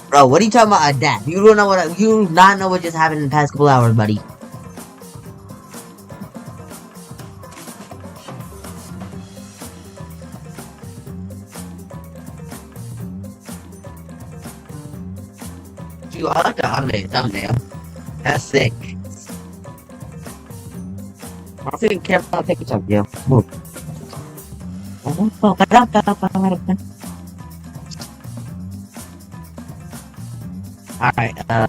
Bro, what are you talking about that? You don't know you do not know what just happened in the past couple hours, buddy. You, I like the automated thumbnail. That's sick. I think careful pictures of you. Alright, I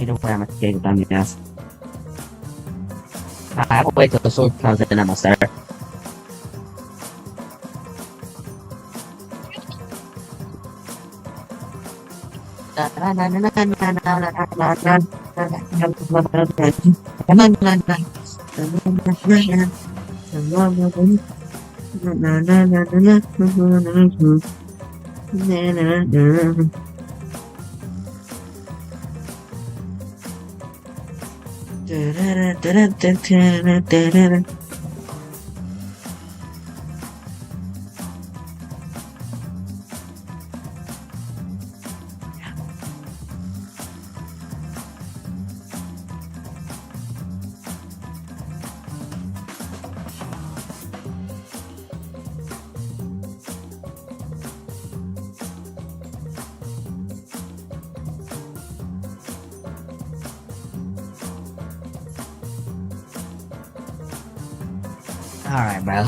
don't wear my skating on your ass. I have to wait till the sword comes in and I'm gonna start. Alright, bro.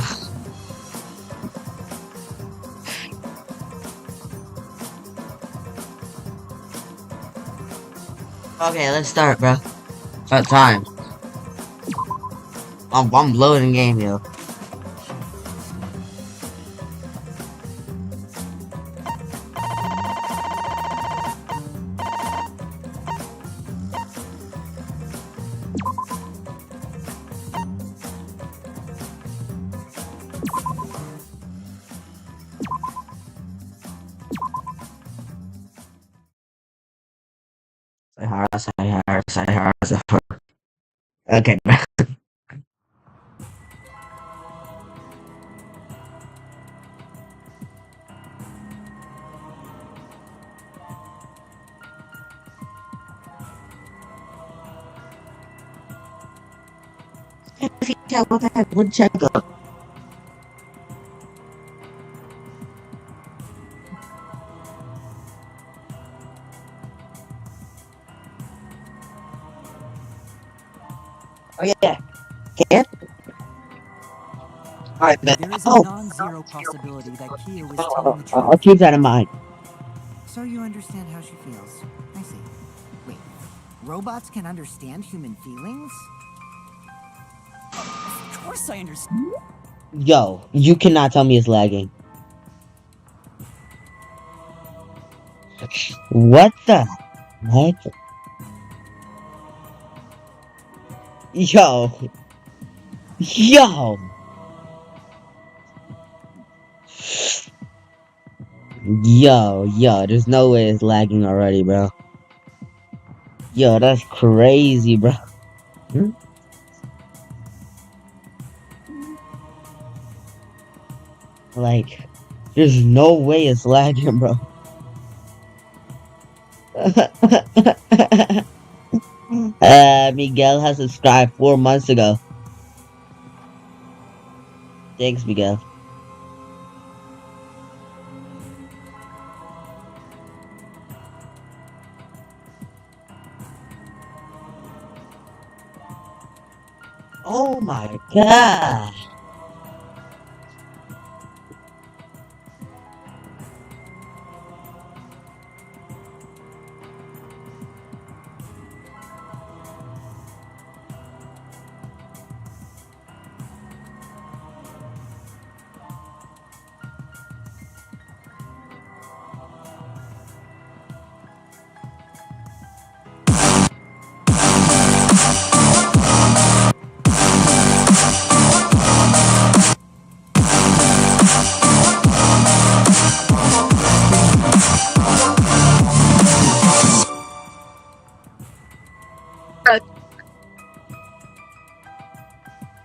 Okay, let's start, bro. About time. I'm loading game, yo. Saihara. Okay, bro. Would check up. Oh yeah. Can't. Alright, man. There is a non-zero possibility that Kia was telling the truth. I'll keep that in mind. So you understand how she feels. I see. Wait, robots can understand human feelings? Of course I understand. Yo, you cannot tell me it's lagging. What the heck? Yo. Yo. Yo, there's no way it's lagging already, bro. Yo, that's crazy, bro. Hmm? Like, there's no way it's lagging, bro. Miguel has subscribed 4 months ago. Thanks, Miguel. Oh my god.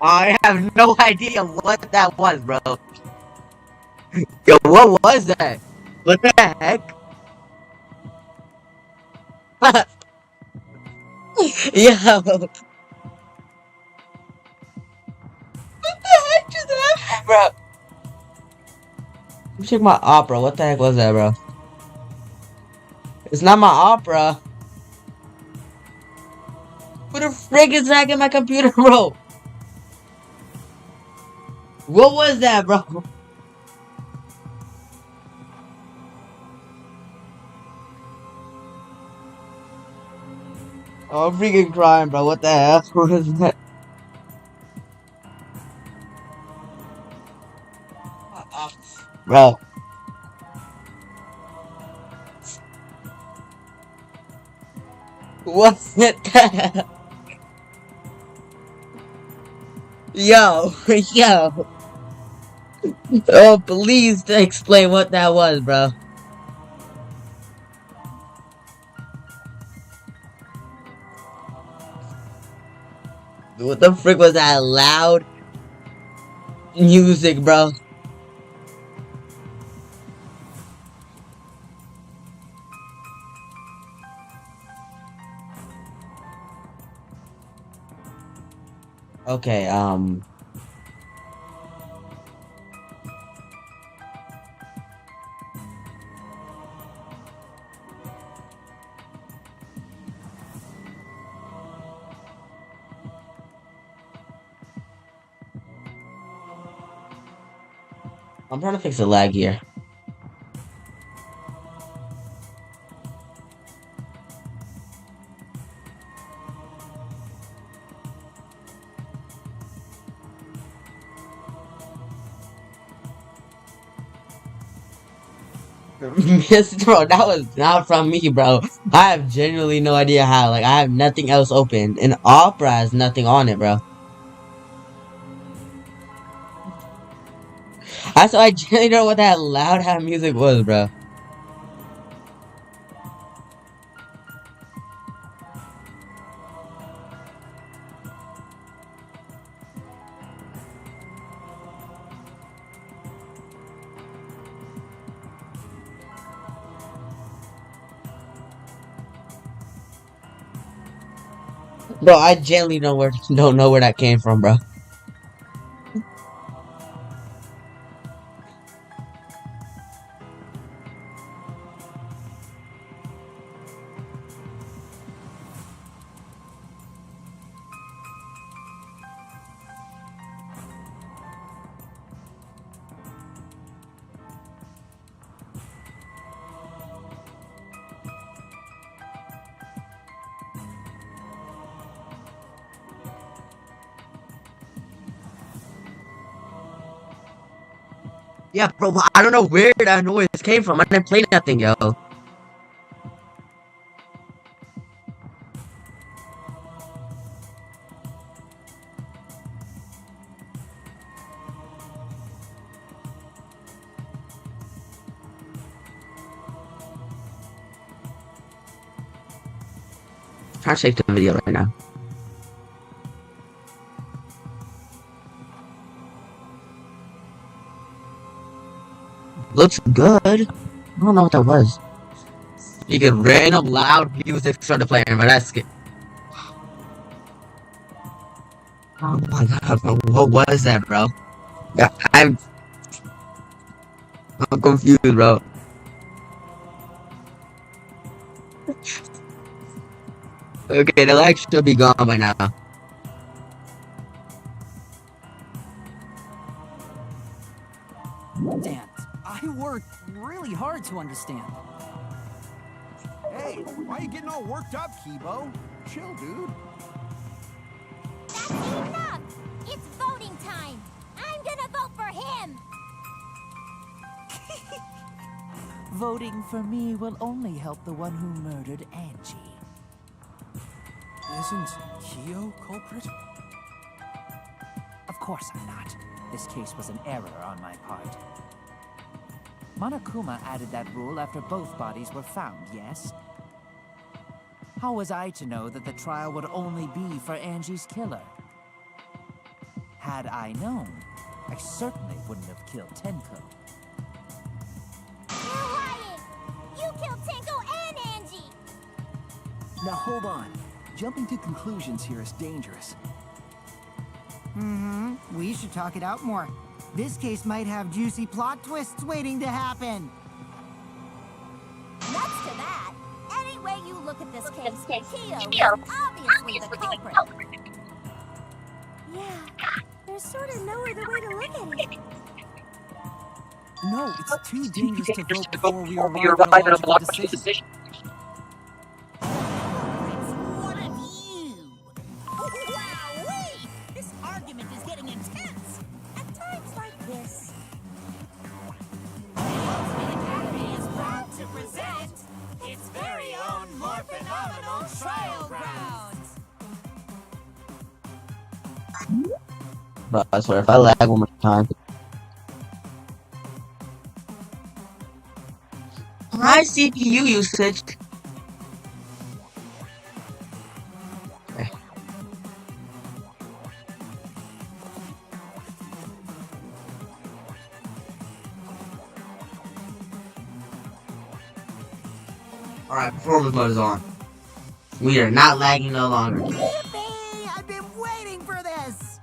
I have no idea what that was, bro. Yo, what was that? What the heck? Yo, what the heck just happened, bro? Let me check my opera. What the heck was that, bro? It's not my opera. Who the frick is hacking my computer, bro? What was that, bro? Oh, I'm freaking crying, bro. What the hell was that? Bro, what's it that? Yo, yo. Oh, please explain what that was, bro. What the frick was that loud music, bro? Okay, I'm trying to fix the lag here. Bro, that was not from me, bro. I have genuinely no idea how. Like, I have nothing else open. And Opera has nothing on it, bro. I genuinely don't know what that loud ass music was, bro. Bro, I genuinely don't know where that came from, bro. Yeah, bro, I don't know where that noise came from. I didn't play nothing, yo. I'm trying to save the video right now. Looks good. I don't know what that was. You get random loud music started playing, but that's good. Oh my god, bro. What was that, bro? Yeah, I'm confused, bro. Okay, the light should be gone by now. Dan, I worked really hard to understand. Hey, why are you getting all worked up, Kibo? Chill, dude. That's enough! It's voting time! I'm gonna vote for him! Voting for me will only help the one who murdered Angie. Isn't Kyo culprit? Of course I'm not. This case was an error on my part. Monokuma added that rule after both bodies were found, yes? How was I to know that the trial would only be for Angie's killer? Had I known, I certainly wouldn't have killed Tenko. You're lying! You killed Tenko and Angie! Now hold on. Jumping to conclusions here is dangerous. We should talk it out more. This case might have juicy plot twists waiting to happen. Nuts to that! Any way you look at this case, Kyo is obviously the culprit. Yeah, there's sort of no other way to look at it. No, it's too dangerous to vote before we arrive at a logical decision. One of you! Wowee! This argument is getting intense! At times like this. The Academy is proud to present its very own more phenomenal trial grounds! Bro, I swear, if I lag one more time. High CPU usage. Okay. Alright, performance mode is on. We are not lagging no longer. Yippee! I've been waiting for this!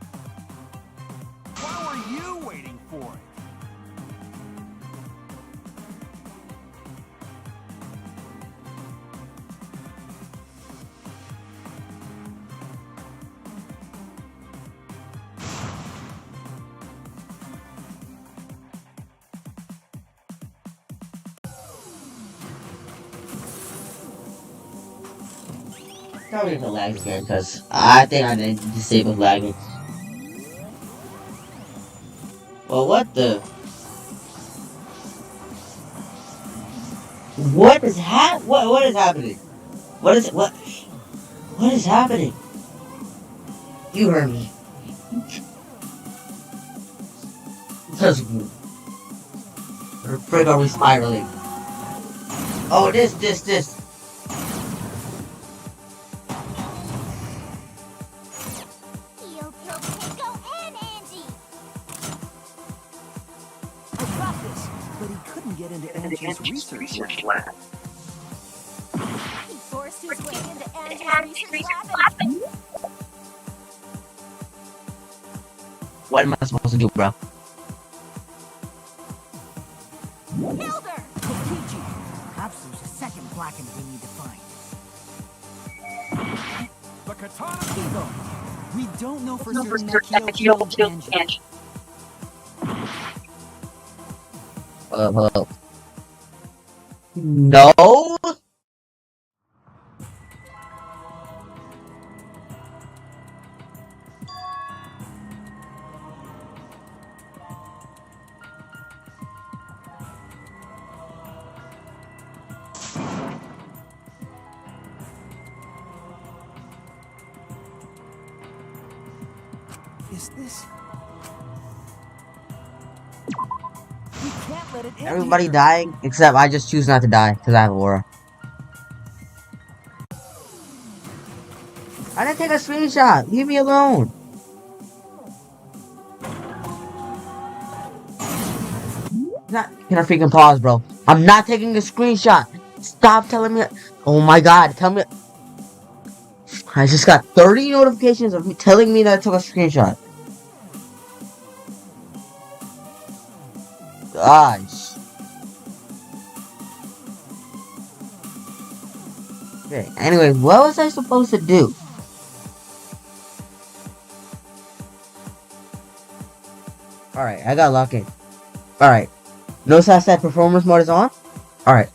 Why were you waiting for it? Probably the lag again, because I think I did disable lagging. Well, what the? What is what is happening? What is happening? You heard me. Because where the frick are we spiraling? Oh, this. Kyo killed Tenko and Angie! I got this, but he couldn't get into Angie's research lab. He forced his way into Angie's research lab and... What am I supposed to do, bro? Killed her! Kokichi! Perhaps there's a second blackened we need to find. The katana. Kibo! We don't know for certain that Kyo killed Angie. Hello. No? Is this... We can't let it end Everybody here. dying? Except I just choose not to die, because I have aura. I didn't take a screenshot. Leave me alone. Can I freaking pause, bro? I'm not taking a screenshot. Stop telling me. Oh my god, tell me. I just got 30 notifications of me telling me that I took a screenshot. Gosh. Okay, anyway, what was I supposed to do? Alright, I got locked in. Alright. Notice I said performance mode is on? Alright.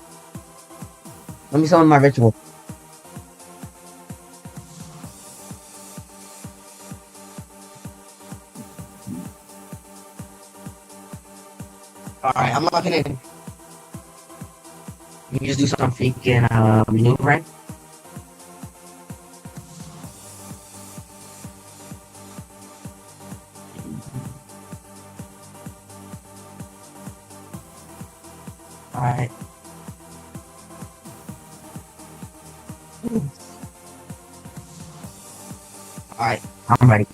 Let me summon my ritual. Alright, I'm locking in. You just do some freaking maneuver, right? Alright. Alright, I'm ready.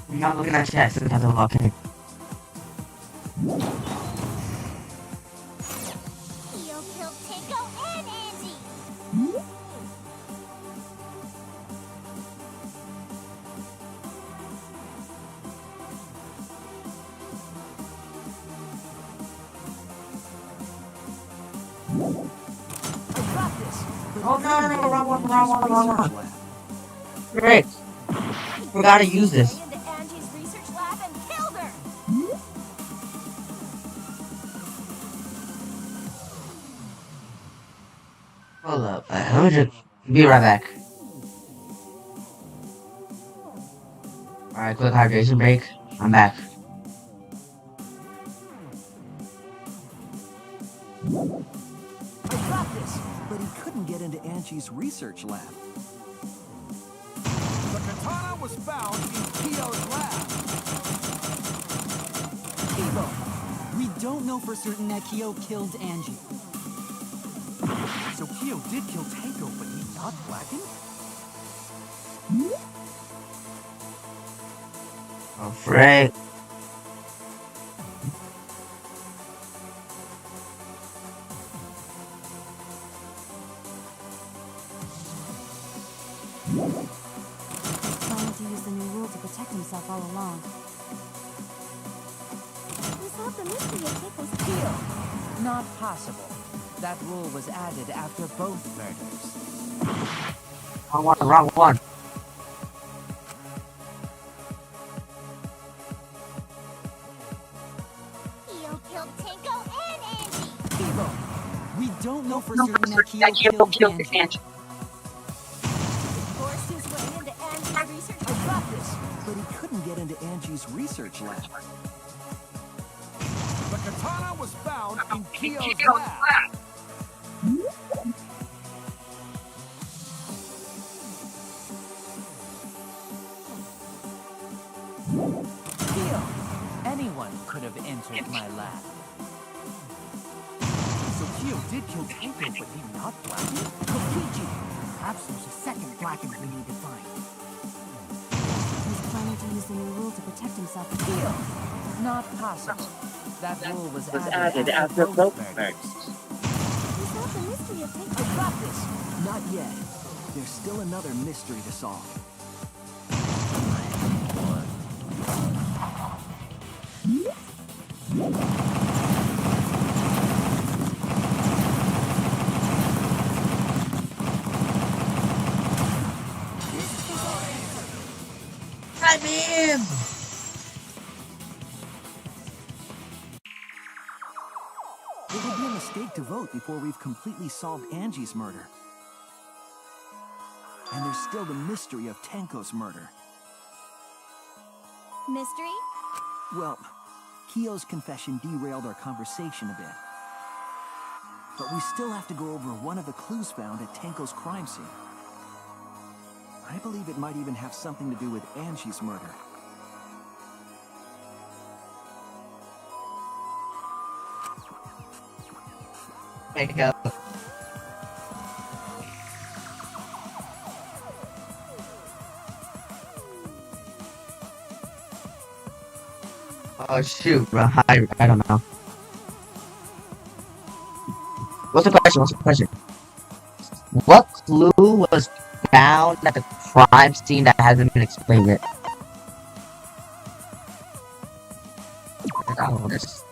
I'm not looking at chat since I have to lock in. Kyo killed Tango and Angie. I got this. Oh, no, wrong one. Lab. Great. Forgot to use this. Into Angie's research lab and killed her. Hold up. Let me just be right back. Alright, quick hydration break. I'm back. I got this. But he couldn't get into Angie's research lab. The katana was found in Kyo's lab. Evo, we don't know for certain that Kyo killed Angie. So Kyo did kill Tango, but he not blackened? Oh, frick. Planning to use the new rule to protect himself all along. We solved the mystery of Keiko's kill. Not possible. That rule was added after both murders. Wrong one. Kyo killed Tango and Angie. Evo, we don't know for certain that Kyo killed Angie. Forced his way into Angie's research I got this. But he couldn't get into Angie's research lab. The katana was found in Kyo's lab. Kyo, anyone could have entered my lab. So Kyo did kill Tango, but he not blackened? Kokiji, perhaps there's a second blackened we need to find. He's planning to use the new rule to protect himself. Not possible. That rule was added after both murders. We solved the mystery of I Keiko's got this. Not yet. There's still another mystery to solve. I'm in! It would be a mistake to vote before we've completely solved Angie's murder. And there's still the mystery of Tenko's murder. mystery. Well, Kyo's confession derailed our conversation a bit. But we still have to go over one of the clues found at Tenko's crime scene. I believe it might even have something to do with Angie's murder. Wake up. Oh shoot, bro. I don't know. What's the question? What's the question? What clue was found at the crime scene that hasn't been explained yet? Oh, this.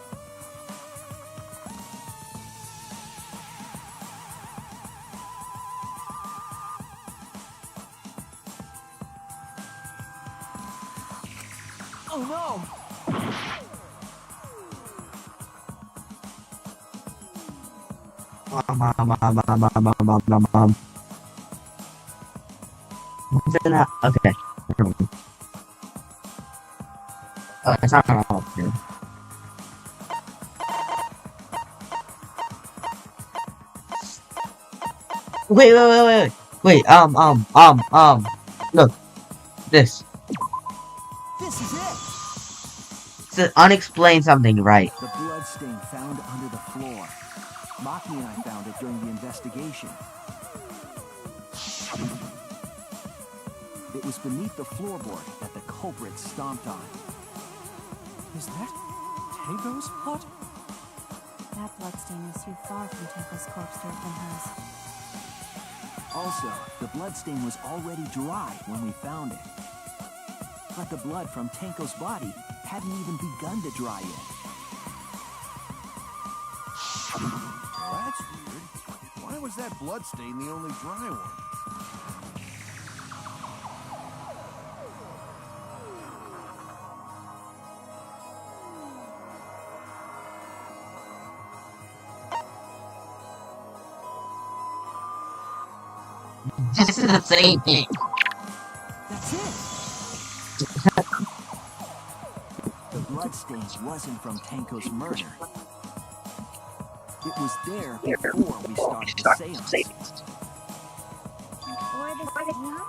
Oh no! Okay. Oh, it's not all here. Wait. Look. This. This is it! It's an unexplained something, right? The blood stain found under the floor. Maki and I found it during the investigation. It was beneath the floorboard that the culprit stomped on. Is that Tango's blood? That bloodstain was too far from Tenko's corpse to have been hers. Also, the bloodstain was already dry when we found it. But the blood from Tenko's body hadn't even begun to dry yet. That's weird. Why was that bloodstain the only dry one? This is the same thing. That's it! The bloodstain wasn't from Tenko's murder. It was there before we started the seance. Or the seance?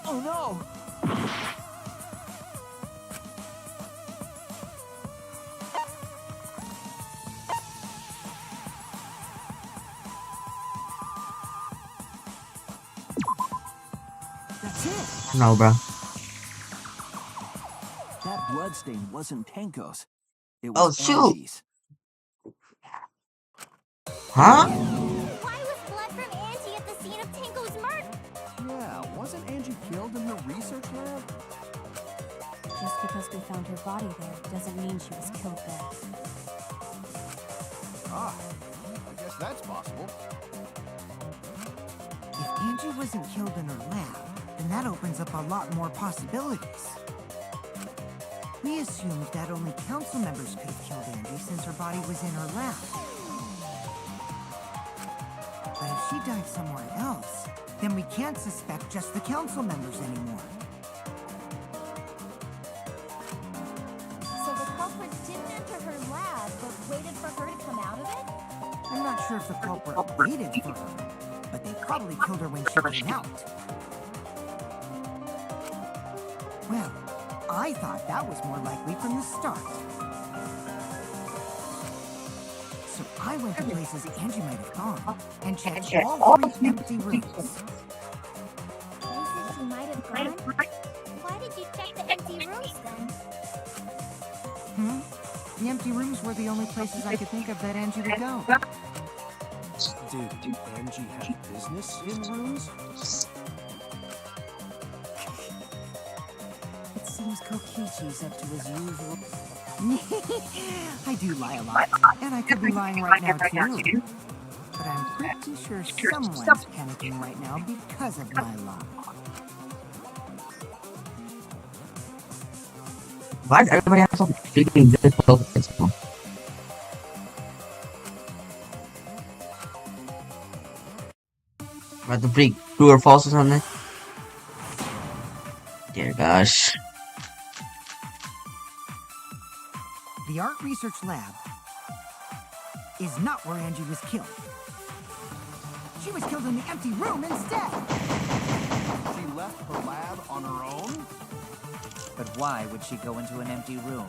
Oh no! That's it! No, bro. That bloodstain wasn't Tenko's. It Oh, was shoot. Angie's. Huh? Why was blood from Angie at the scene of Tinko's murder? Yeah, wasn't Angie killed in her research lab? Just because we found her body there doesn't mean she was killed there. Ah, I guess that's possible. If Angie wasn't killed in her lab, then that opens up a lot more possibilities. We assumed that only council members could have killed Angie since her body was in her lab. But if she died somewhere else, then we can't suspect just the council members anymore. So the culprit didn't enter her lab, but waited for her to come out of it? I'm not sure if the culprit waited for her, but they probably killed her when she came out. Well, I thought that was more likely from the start. So I went to places Angie might have gone and checked all 3 empty rooms. Places she might have gone? Why did you check the empty rooms then? The empty rooms were the only places I could think of that Angie would go. Did Angie have business in rooms? It seems Kokichi's up to his usual. I do lie a lot, and I could be lying right now too. But I'm pretty sure someone's panicking right now because of my lie. Why does everybody have so freaking difficult principle? About to break true or false or something. Dear gosh. The art research lab is not where Angie was killed. She was killed in the empty room instead. She left her lab on her own? But why would she go into an empty room?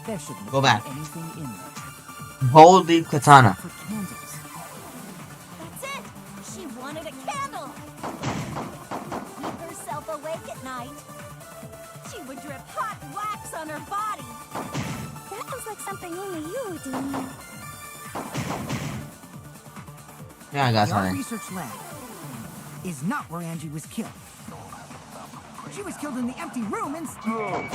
There shouldn't Go have back. been anything in there. Holy katana. For candles. That's it! She wanted a candle! Keep herself awake at night. She would drip hot wax on her body. That sounds like something only you would do. Yeah, I got The art something. research lab is not where Angie was killed. She was killed in the empty room instead.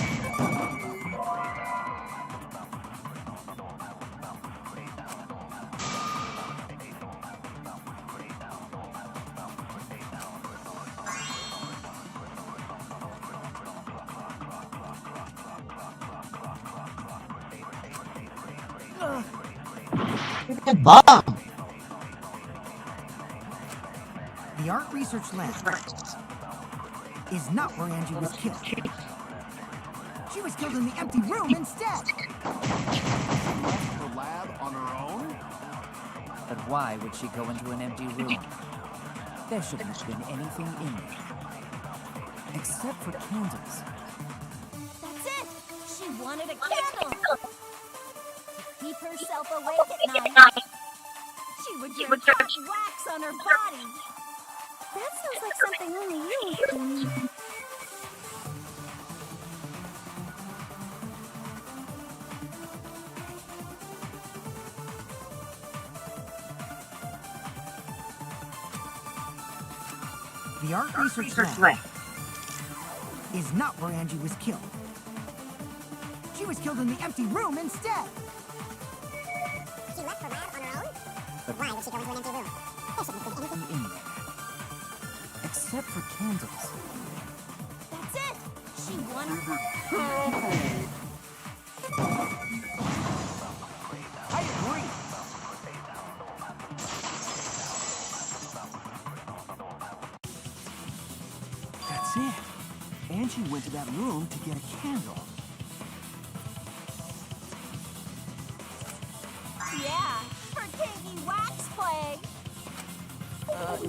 The bomb. The art research lab is not where Angie was killed. She was killed in the empty room instead. Her lab on her own? But why would she go into an empty room? There shouldn't have been anything in there. Except for candles. That's it! She wanted a candle! Keep herself awake at night. She would drip hot wax on her body. That sounds like something only you would do. The art research lab is not where Angie was killed. She was killed in the empty room instead. She left her lab on her own? But why would she go into an empty room? There shouldn't have been anything In there. Except for candles. That's it! She wanted... I agree. That's it. Angie went to that room to get a candle. Yeah, her cakey wax plague.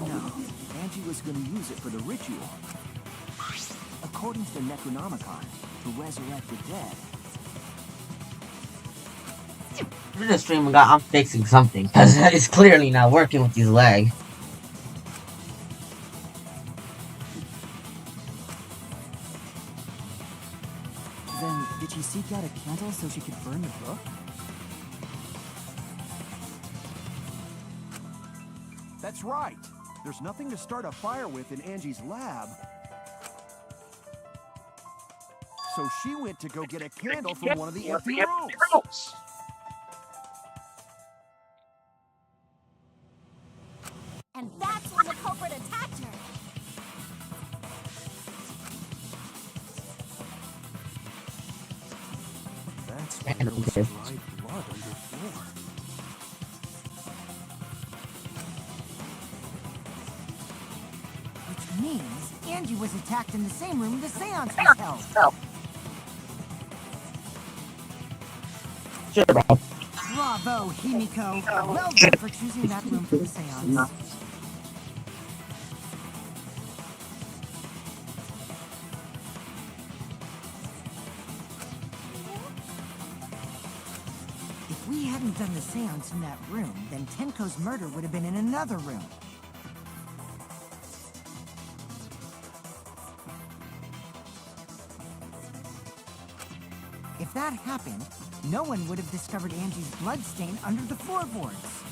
No. Angie was going to use it for the ritual. According to the Necronomicon, to resurrect the dead. I'm just streaming. I'm fixing something because it's clearly not working with these legs. Then, did she seek out a candle so she could burn the book? That's right. There's nothing to start a fire with in Angie's lab. So she went to go get a candle from one of the empty rooms. And that's when the culprit attacked her. That's why there was dried blood on the floor. Which means Angie was attacked in the same room the seance was held. Sure, bro. Bravo, Himiko. Well done for choosing that room for the seance. If we hadn't done the seance in that room, then Tenko's murder would have been in another room. If that happened, no one would have discovered Angie's bloodstain under the floorboards.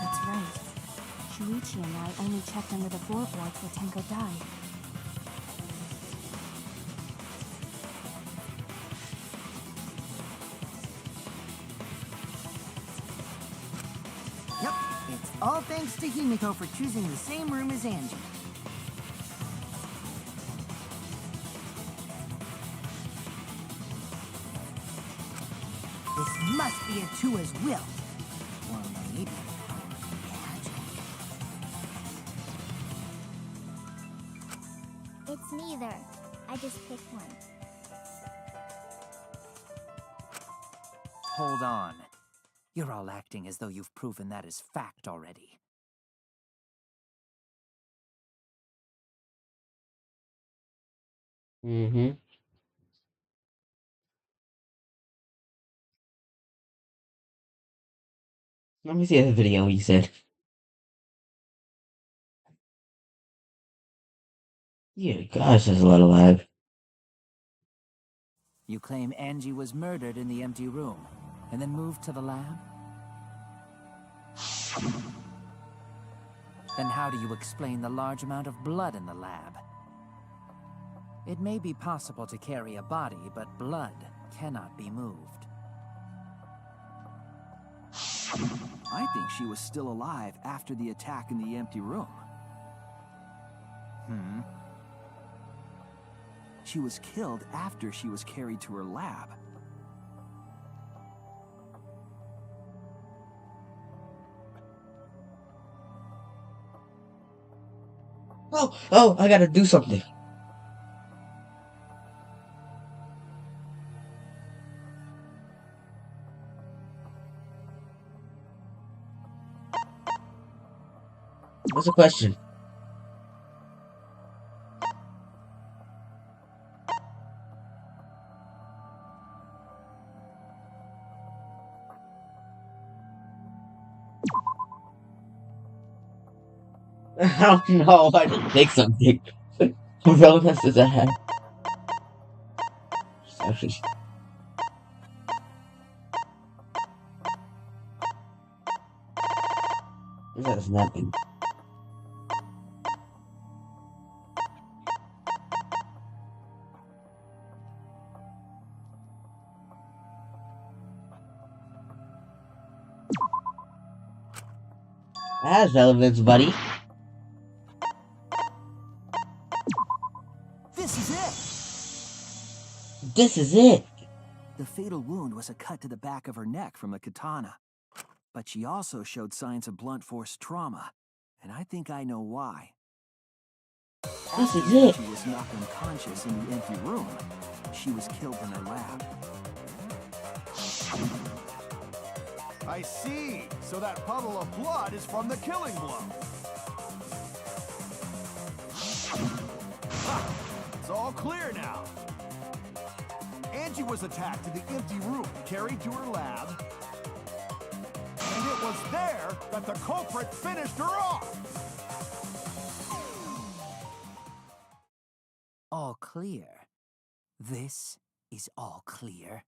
That's right. Shuichi and I only checked under the floorboards where Tenko died. Yep, it's all thanks to Himiko for choosing the same room as Angie. This must be Atua's will. Or maybe magic. It's neither. I just picked one. Hold on. You're all acting as though you've proven that as fact already. Mm-hmm. Let me see the video you said. Yeah, gosh, there's a lot of lag. You claim Angie was murdered in the empty room, and then moved to the lab? Then how do you explain the large amount of blood in the lab? It may be possible to carry a body, but blood cannot be moved. I think she was still alive after the attack in the empty room. She was killed after she was carried to her lab. Oh, I gotta do something. What's the question? I don't know. I didn't think something. What relevance does that have? Actually, that's nothing. That has relevance, buddy. This is it! This is it. The fatal wound was a cut to the back of her neck from a katana. But she also showed signs of blunt force trauma. And I think I know why. This is it. She was knocked unconscious in the empty room. She was killed in her lab. I see. So that puddle of blood is from the killing blow. Ha! It's all clear now. Angie was attacked in the empty room, carried to her lab, and it was there that the culprit finished her off. All clear. This is all clear.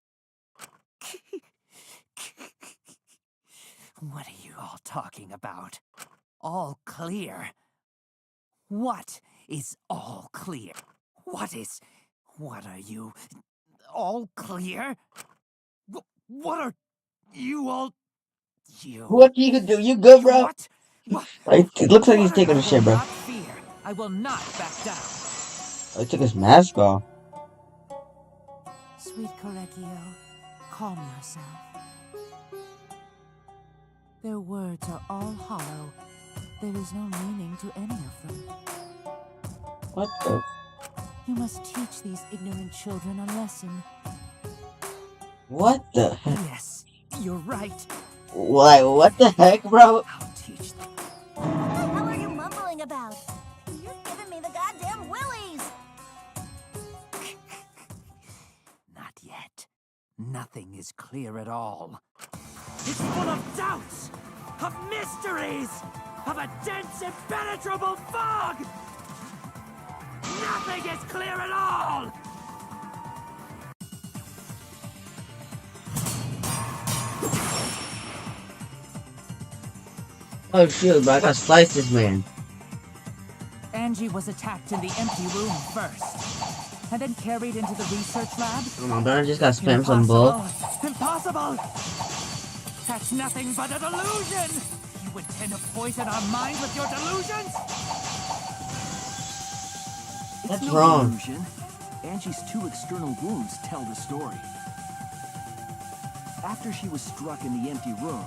What are you all talking about? All clear? What is all clear? What are you? All clear? What are you all? You. What do you do? You good, bro? What? It looks like he's What? taking a I shit, will bro. not fear. I will not back down. I took his mask off. Sweet Correggio, calm yourself. Their words are all hollow. There is no meaning to any of them. What the? You must teach these ignorant children a lesson. What the heck? Yes, you're right. Like, what the heck, bro? I'll teach them. What the hell are you mumbling about? You're giving me the goddamn willies! Not yet. Nothing is clear at all. It's full of doubts, of mysteries, of a dense, impenetrable fog! Nothing is clear at all! Oh shoot, bro, I gotta slice this man. Angie was attacked in the empty room first, and then carried into the research lab. Come on, bro, I just gotta spam some bull. Impossible! That's nothing but a delusion! You intend to poison our minds with your delusions? That's No wrong. delusion. Angie's two external wounds tell the story. After she was struck in the empty room,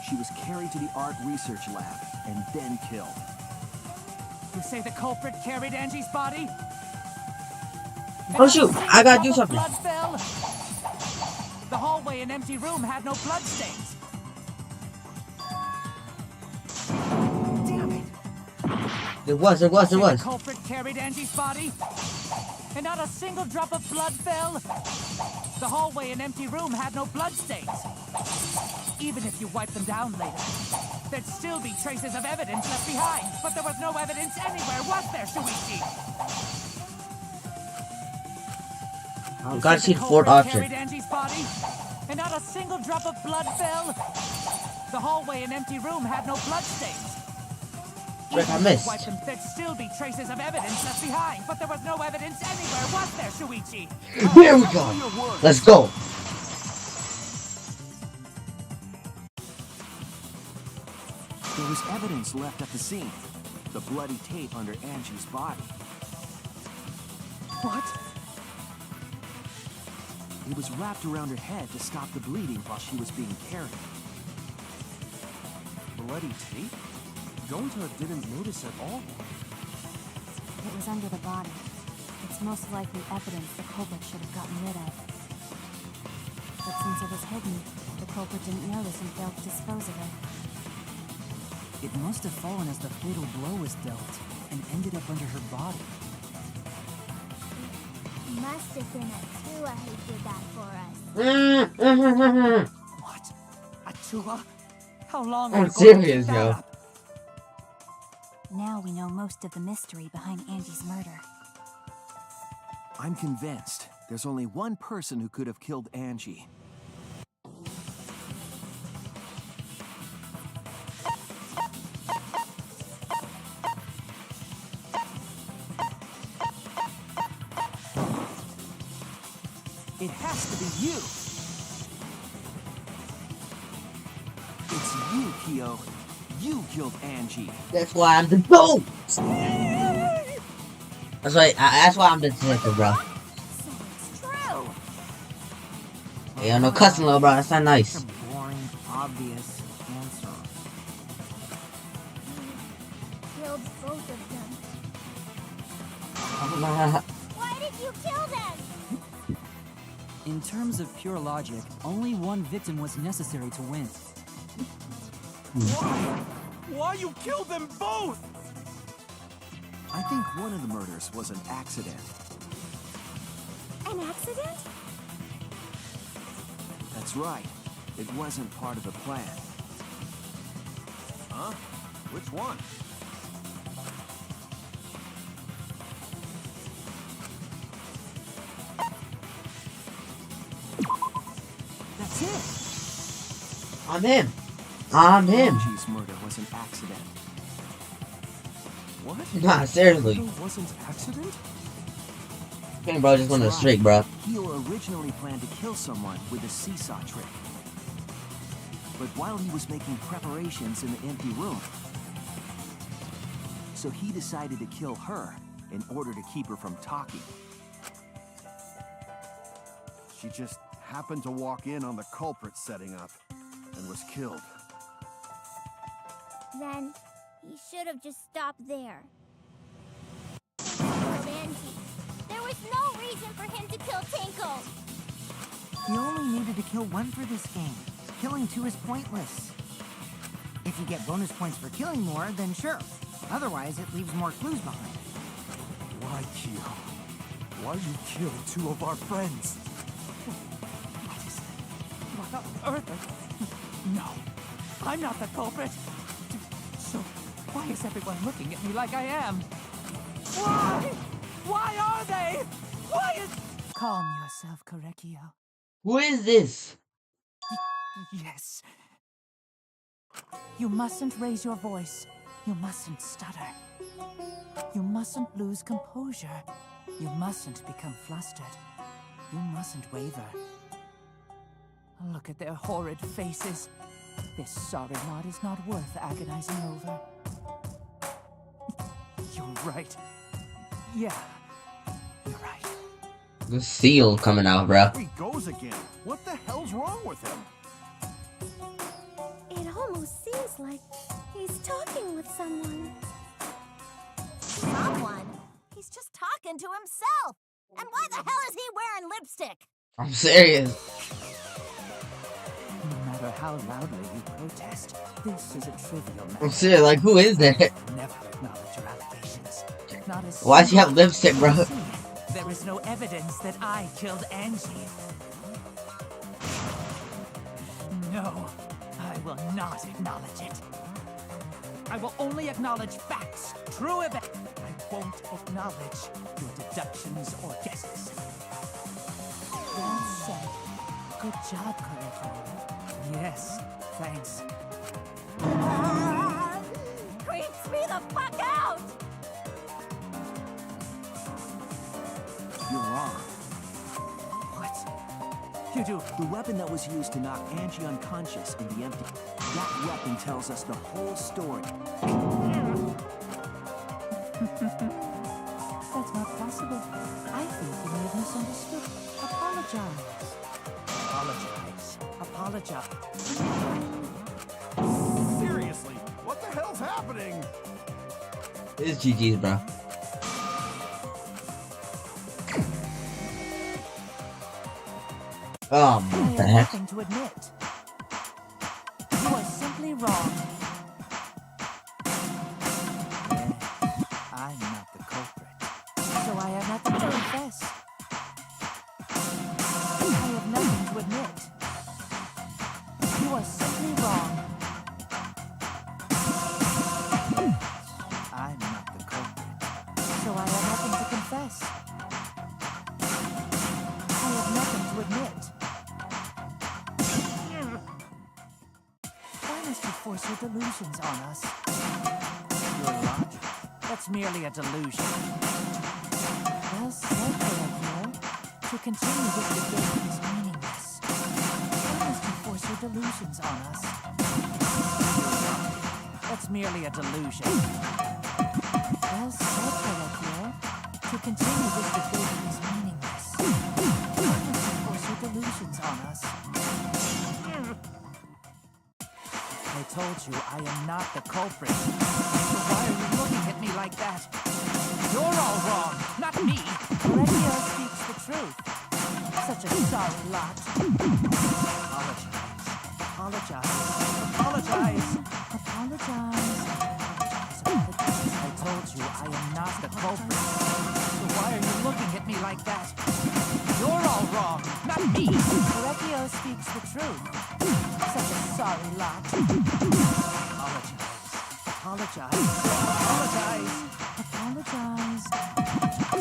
she was carried to the art research lab and then killed. You say the culprit carried Angie's body? Oh shoot, I gotta do something. Blood fell. The hallway and empty room had no bloodstains. Damn it. It was. The culprit carried Angie's body, and not a single drop of blood fell. The hallway and empty room had no bloodstains. Even if you wipe them down later, there'd still be traces of evidence left behind. But there was no evidence anywhere, was there, Shuichi? I gotta see the fourth option. Carried Angie's body, and not a single drop of blood fell. The hallway and empty room had no bloodstains. Trick, I missed. There'd still be traces of evidence left behind, but there was no evidence anywhere, was there, Shuichi? Here we go. Let's go. There was evidence left at the scene. The bloody tape under Angie's body. What? It was wrapped around her head to stop the bleeding while she was being carried. Bloody tape? Gonta didn't notice at all. It was under the body. It's most likely evidence the culprit should have gotten rid of. But since it was hidden, the culprit didn't notice and failed to dispose of it. It must have fallen as the fatal blow was dealt and ended up under her body. Must have been Atua who did that for us. What? Atua? How long are I'm you going to serious, keep that yo. up? Now we know most of the mystery behind Angie's murder. I'm convinced there's only one person who could have killed Angie. It has to be you. It's you, Kyo. You killed Angie. That's why I'm the GOAT. That's why I'm the detective, bro. So it's true. Hey, no cussing, little bro. That's not nice. Such a boring, obvious answer. Killed both of them. Why did you kill them? In terms of pure logic, only one victim was necessary to win. Why? Why you killed them both? I think one of the murders was an accident. An accident? That's right. It wasn't part of the plan. Huh? Which one? That's it. I'm him. I'm him. Angie's murder was an accident. What? Nah, seriously. It wasn't accident? Hey, bro, just went straight, bro. Kyo originally planned to kill someone with a seesaw trick. But while he was making preparations in the empty room, so he decided to kill her in order to keep her from talking. She just happened to walk in on the culprit setting up and was killed. Then he should have just stopped there. Angie, there was no reason for him to kill Tinkle. He only needed to kill one for this game. Killing two is pointless. If you get bonus points for killing more, then sure. Otherwise, it leaves more clues behind. Why, Kyo? Why you killed two of our friends? What on earth? No, I'm not the culprit. So, why is everyone looking at me like I am? Why? Why are they? Why is... Calm yourself, Korekio. Who is this? Yes. You mustn't raise your voice. You mustn't stutter. You mustn't lose composure. You mustn't become flustered. You mustn't waver. Look at their horrid faces. This sorry knot is not worth agonizing over. You're right. Yeah, you're right. The seal coming out, bro. There he goes again. What the hell's wrong with him? It almost seems like he's talking with someone. Someone? He's just talking to himself. And why the hell is he wearing lipstick? I'm serious. No matter how loudly you protest, this is a trivial matter. I'm serious. Like, who is that? Never acknowledge your allegations. Not a Why'd she have single lipstick, bro? see. There is no evidence that I killed Angie. No, I will not acknowledge it. I will only acknowledge facts, true events. I won't acknowledge your deductions or guesses. Well said. Good job, Correcto. Yes, thanks. Creeps me the fuck out! You're wrong. What? You do. The weapon that was used to knock Angie unconscious in the empty... That weapon tells us the whole story. That's not possible. I think you may have misunderstood. Apologize. Apologize. Seriously, what the hell's happening? It's GG's, bro. I What the have heck? nothing to admit. You are simply wrong. I'm not the culprit, so I have nothing to confess. I have nothing to admit. You are simply wrong. I'm not the culprit, so I have nothing to confess. I have nothing to admit. Why must you force your delusions on us? Your logic, that's merely a delusion. Well said, Correcto. To continue this debate is meaningless. Why must you force your delusions on us? Your logic, that's merely a delusion. Well said, Correcto. To continue this debate is meaningless. Why must you force your delusions on us? I told you I am not the culprit. So why are you looking at me like that? You're all wrong, not me. Correctio speaks the truth. Such a sorry lot. Apologize. I told you I am not the culprit. So why are you looking at me like that? You're all wrong, not me. Correctio speaks the truth. Such a sorry lot. Apologize.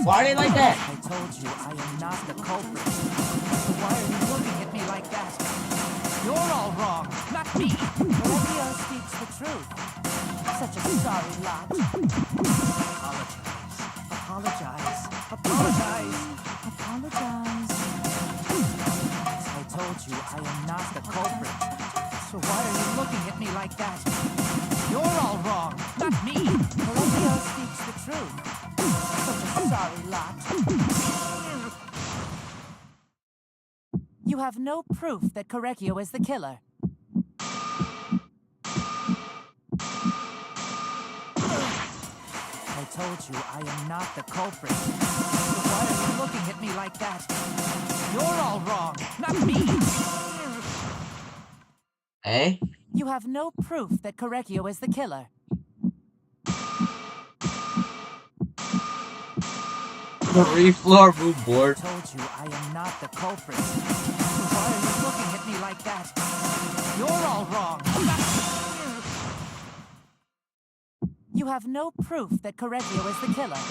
Why are they like that? I told you I am not the culprit. So why are you looking at me like that? You're all wrong, not me. Correctio speaks the truth. Such a sorry lot. Apologize. I told you I am not the culprit. So why are you looking at me like that? You're all wrong, not me. Correctio speaks the truth. Such a sorry lot. You have no proof that Correctio is the killer. I told you I am not the culprit. So why are you looking at me like that? You're all wrong, not me. Hey? You have no proof that Correctio is the killer. The refloor move board. I told you I am not the culprit. So why are you looking at me like that? You're all wrong. You have no proof that Correctio is the killer.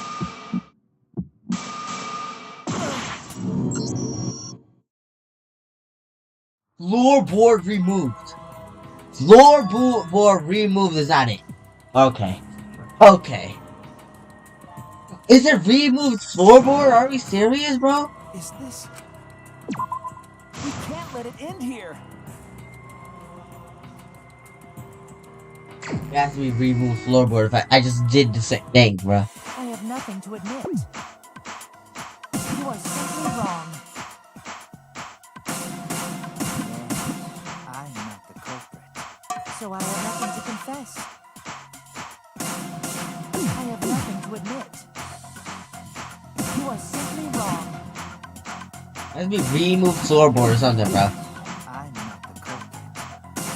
Floorboard removed. Floorboard removed is not it. Okay. Is it removed floorboard? Are we serious, bro? Is this... We can't let it end here. It has to be removed floorboard if I just did the same thing, bro. I have nothing to admit. You are simply wrong. I'm not the So I have nothing to confess. I have nothing to admit. You are simply wrong. Let's be remove floorboard or something, bro. I'm not the culprit.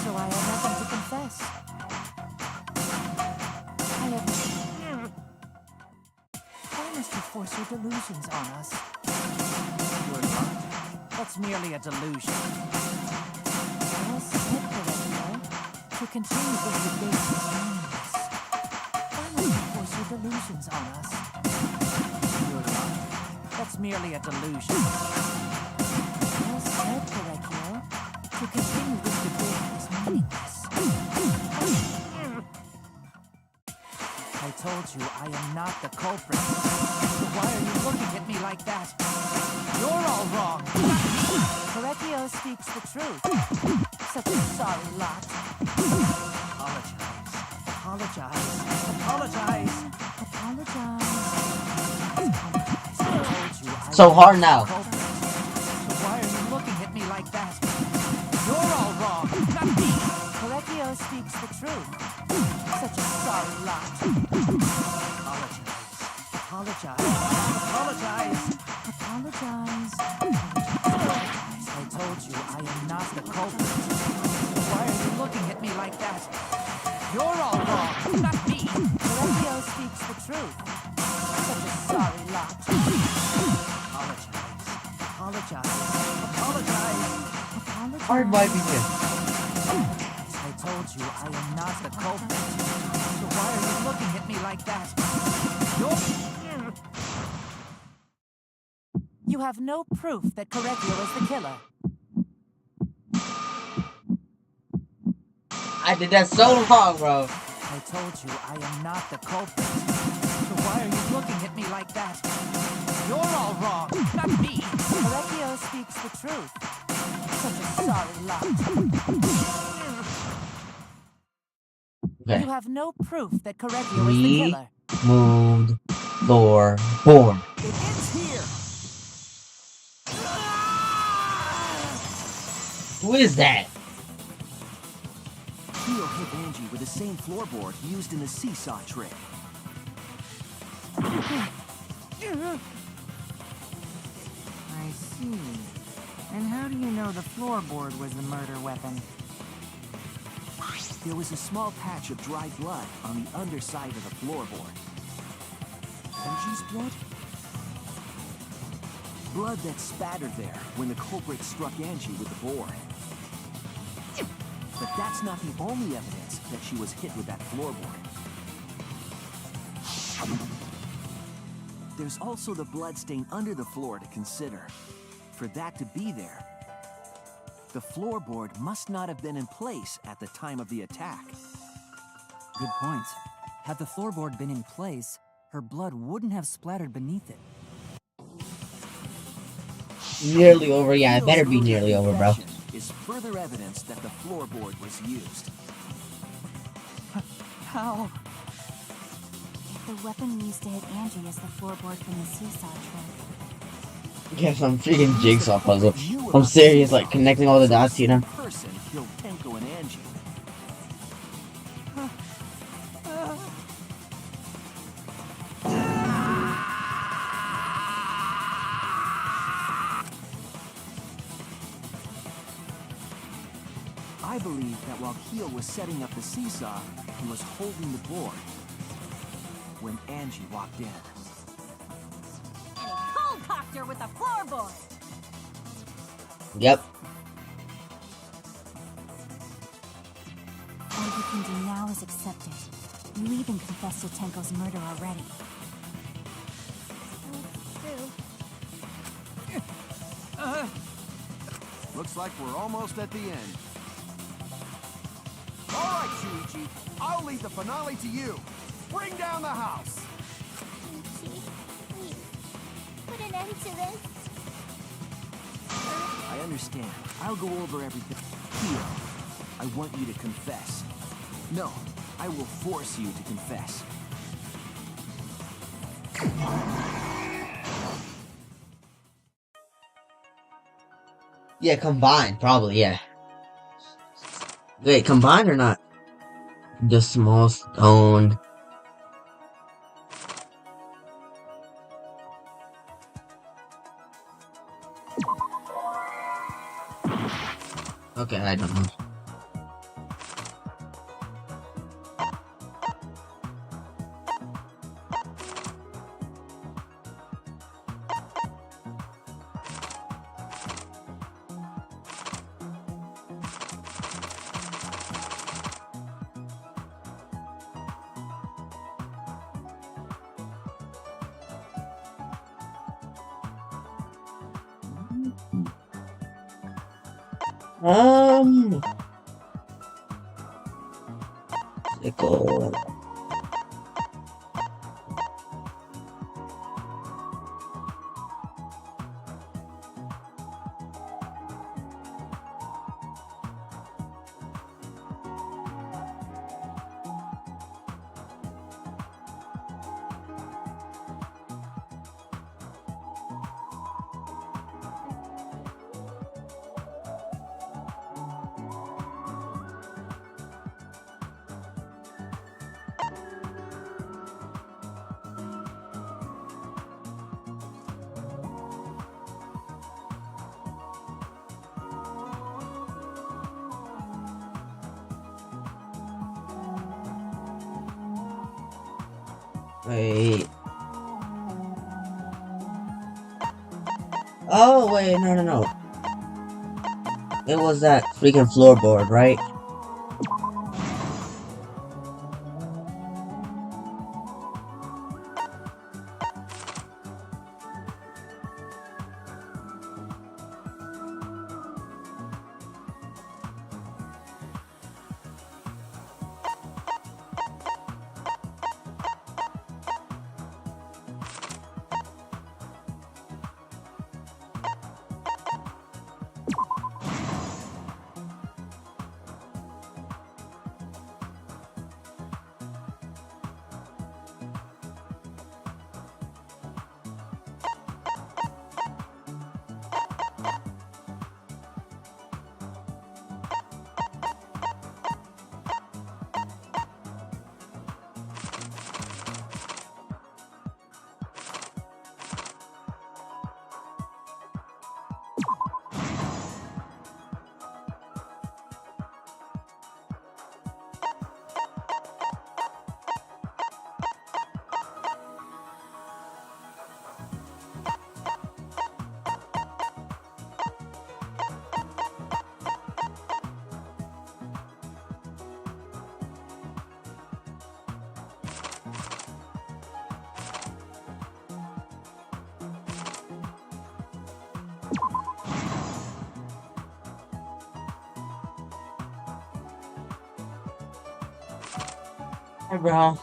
So I have nothing to confess. I have... Why must you force your delusions on us? You're not. That's merely a delusion. Well said, Correcto. To continue this debate is meaningless. Why must you force your delusions on us? You're not. That's merely a delusion. Well said, Correcto. To continue this debate is meaningless. I told you I am not the culprit. So why are you looking at me like that? You're all wrong. Correcchio speaks the truth. Such a sorry lot. Apologize. Apologize. Apologize. Apologize. I told you I So am hard not now. the culprit. So why are you looking at me like that? You're all wrong. Not me. Correcchio speaks the truth. Such a sorry lot. Apologize. Apologize. Apologize. Apologize. I told you I am not the culprit. Why are you looking at me like that? You're all wrong. Not me. Correcchio speaks the truth. Such a sorry lot. Apologize. Apologize. Apologize. Hard wiping it. I told you I am not the culprit. So why are you looking at me like that? You have no proof that Correcchio is the killer. I did that so long, bro. I told you I am not the culprit. So why are you looking at me like that? You're all wrong, not me. Correcchio speaks the truth. Such a sorry lot. Okay. You have no proof that Correcchio is the killer. Removed floorboard. It ends here. Who is that? Keo hit Angie with the same floorboard used in the seesaw trick. I see. And how do you know the floorboard was the murder weapon? There was a small patch of dried blood on the underside of the floorboard. Angie's blood? Blood that spattered there when the culprit struck Angie with the board. But that's not the only evidence that she was hit with that floorboard. There's also the bloodstain under the floor to consider. For that to be there, the floorboard must not have been in place at the time of the attack. Good point. Had the floorboard been in place, her blood wouldn't have splattered beneath it. Nearly over, yeah, it better be nearly over, bro. Is further evidence that the floorboard was used. How? If the weapon used to hit Angie is the floorboard from the seesaw trick. Yeah, some freaking jigsaw puzzle. I'm serious, like connecting all the dots, you know? Person killed Tenko and Angie. I believe that while Keo was setting up the seesaw, he was holding the board when Angie walked in. And he cold cocked her with the floorboard. Yep. All you can do now is accept it. You even confessed to Tenko's murder already. Looks like we're almost at the end. All right, Shuichi. I'll leave the finale to you. Bring down the house. Please, put an end to this. I understand. I'll go over everything. Keo, I want you to confess. No, I will force you to confess. Yeah, combined, probably, yeah. Wait, combined or not? The small stone. Okay, I don't know. Sickle. Wait. Oh, wait, no. It was that freaking floorboard, right? Hey, bro.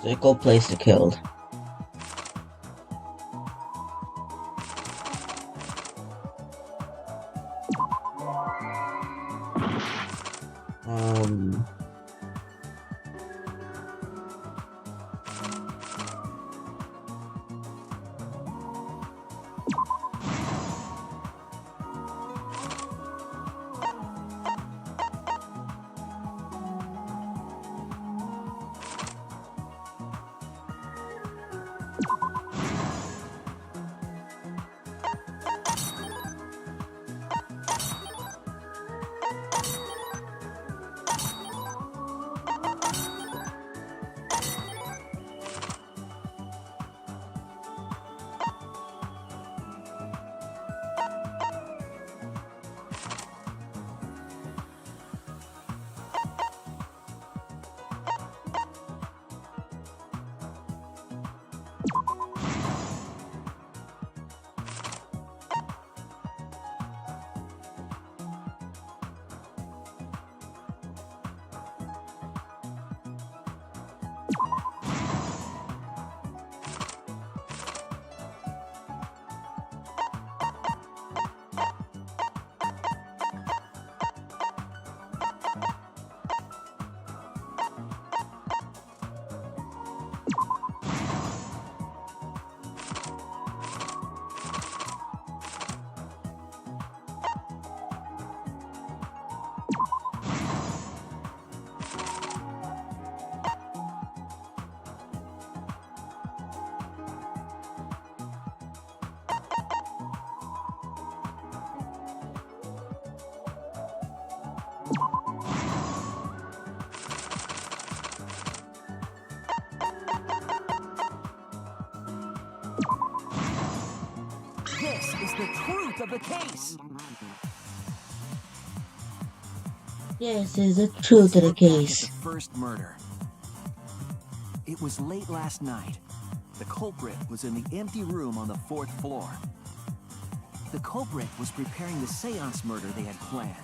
Sickle place to killed. Um, the truth of the case. This is the truth of the Look back at case. the first murder. It was late last night. The culprit was in the empty room on the 4th floor. The culprit was preparing the seance murder they had planned.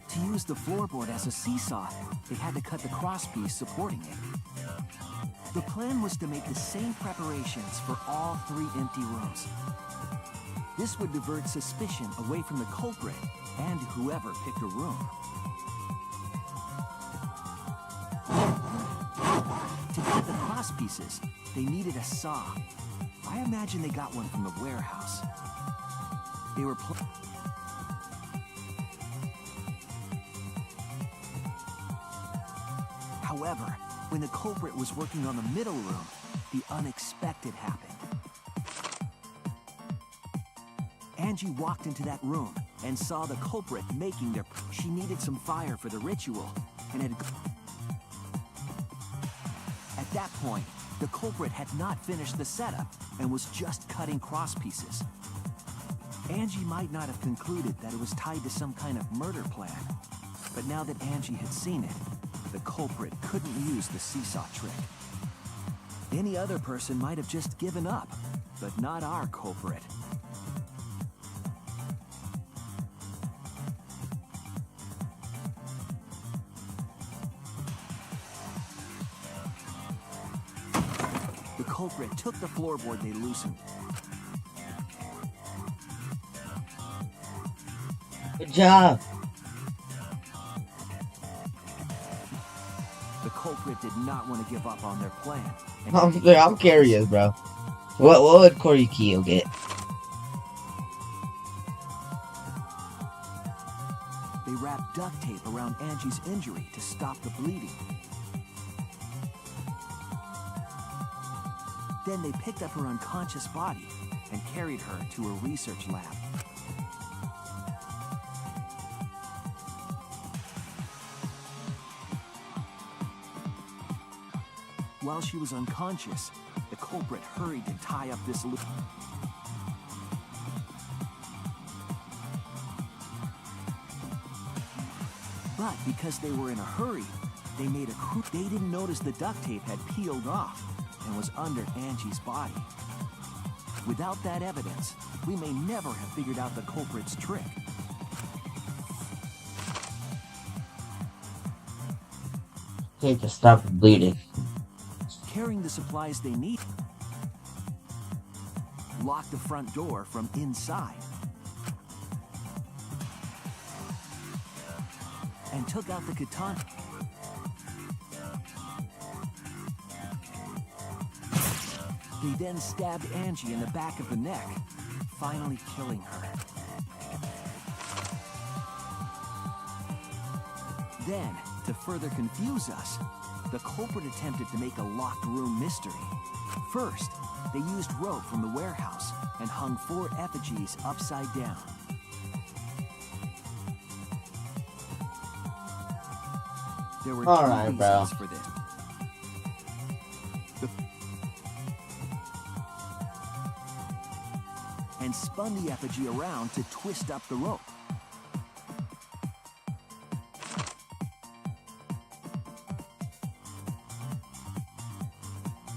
To use the floorboard as a seesaw, they had to cut the crosspiece supporting it. The plan was to make the same preparations for all 3 empty rooms. This would divert suspicion away from the culprit and whoever picked a room. To cut the cross pieces, they needed a saw. I imagine they got one from the warehouse. They were However, when the culprit was working on the middle room, the unexpected happened. Angie walked into that room and saw the culprit making their... She needed some fire for the ritual and had... At that point, the culprit had not finished the setup and was just cutting cross pieces. Angie might not have concluded that it was tied to some kind of murder plan, but now that Angie had seen it, the culprit couldn't use the seesaw trick. Any other person might have just given up, but not our culprit. The culprit took the floorboard they loosened. Good job. The culprit did not want to give up on their plan. I'm curious, bro. What would Koriyuki get? They wrapped duct tape around Angie's injury to stop the bleeding. Then they picked up her unconscious body and carried her to a research lab. While she was unconscious, the culprit hurried to tie up this loop. But because they were in a hurry, they didn't notice the duct tape had peeled off and was under Angie's body. Without that evidence, we may never have figured out the culprit's trick. Take to stop the bleeding. Carrying the supplies they need, locked the front door from inside, and took out the katana. They then stabbed Angie in the back of the neck, finally killing her. Then, to further confuse us, the culprit attempted to make a locked room mystery. First, they used rope from the warehouse and hung 4 effigies upside down. There were 2 Alright, bro. reasons for this. And spun the effigy around to twist up the rope.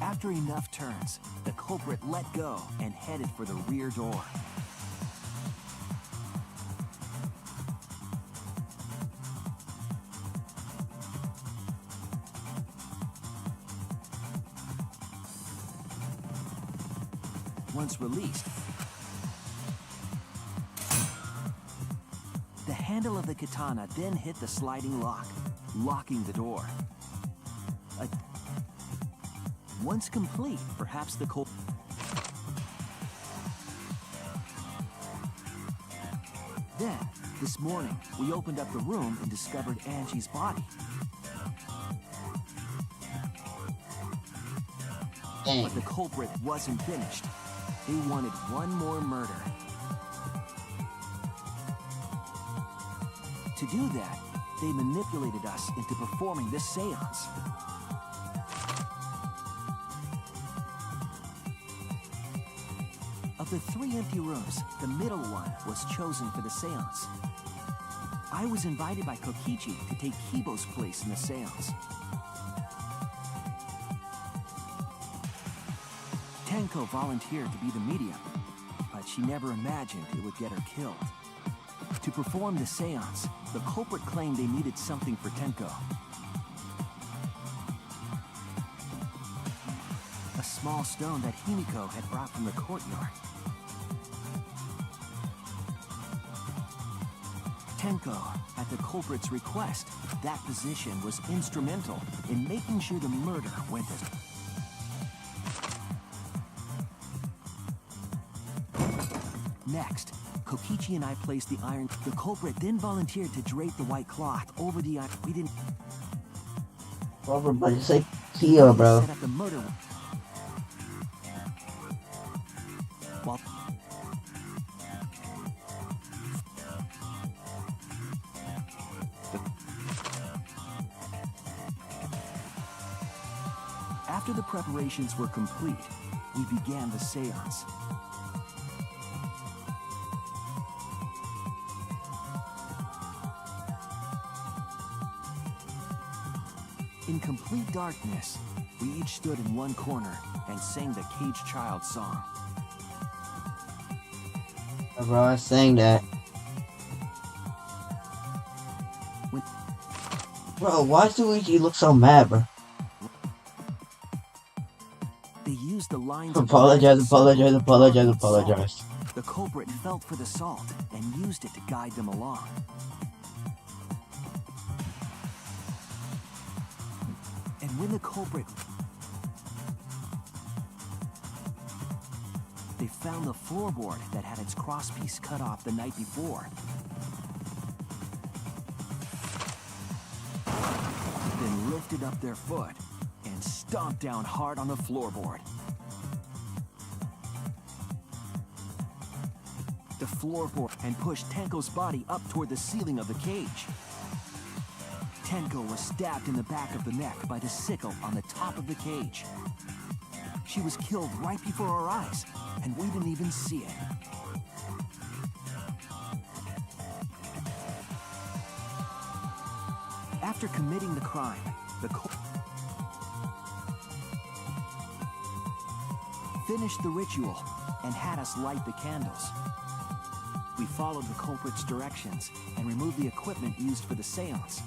After enough turns, the culprit let go and headed for the rear door. Once released, the handle of the katana then hit the sliding lock, locking the door. Once complete, perhaps the culprit... Then, this morning, we opened up the room and discovered Angie's body. Dang. But the culprit wasn't finished. They wanted one more murder. To do that, they manipulated us into performing this seance. the 3 empty rooms, the middle one was chosen for the seance. I was invited by Kokichi to take Kibo's place in the seance. Tenko volunteered to be the medium, but she never imagined it would get her killed. To perform the seance, the culprit claimed they needed something for Tenko. A small stone that Himiko had brought from the courtyard. Tenko, at the culprit's request, that position was instrumental in making sure the murder went as... Next, Kokichi and I placed the iron... The culprit then volunteered to drape the white cloth over the iron... We didn't... Robert, but it's like Kia, bro. Set up the murder... While... After the preparations were complete, we began the seance. In complete darkness, we each stood in one corner and sang the Caged Child song. Bro, I was saying that. Bro, why does Luigi look so mad, bro? They used the lines Apologize. The culprit felt for the salt and used it to guide them along. And when the culprit... They found the floorboard that had its crosspiece cut off the night before. Then lifted up their foot and stomped down hard on the floorboard. The floorboard and pushed Tenko's body up toward the ceiling of the cage. Tenko was stabbed in the back of the neck by the sickle on the top of the cage. She was killed right before our eyes, and we didn't even see it. After committing the crime, the finished the ritual and had us light the candles. We followed the culprit's directions and removed the equipment used for the seance.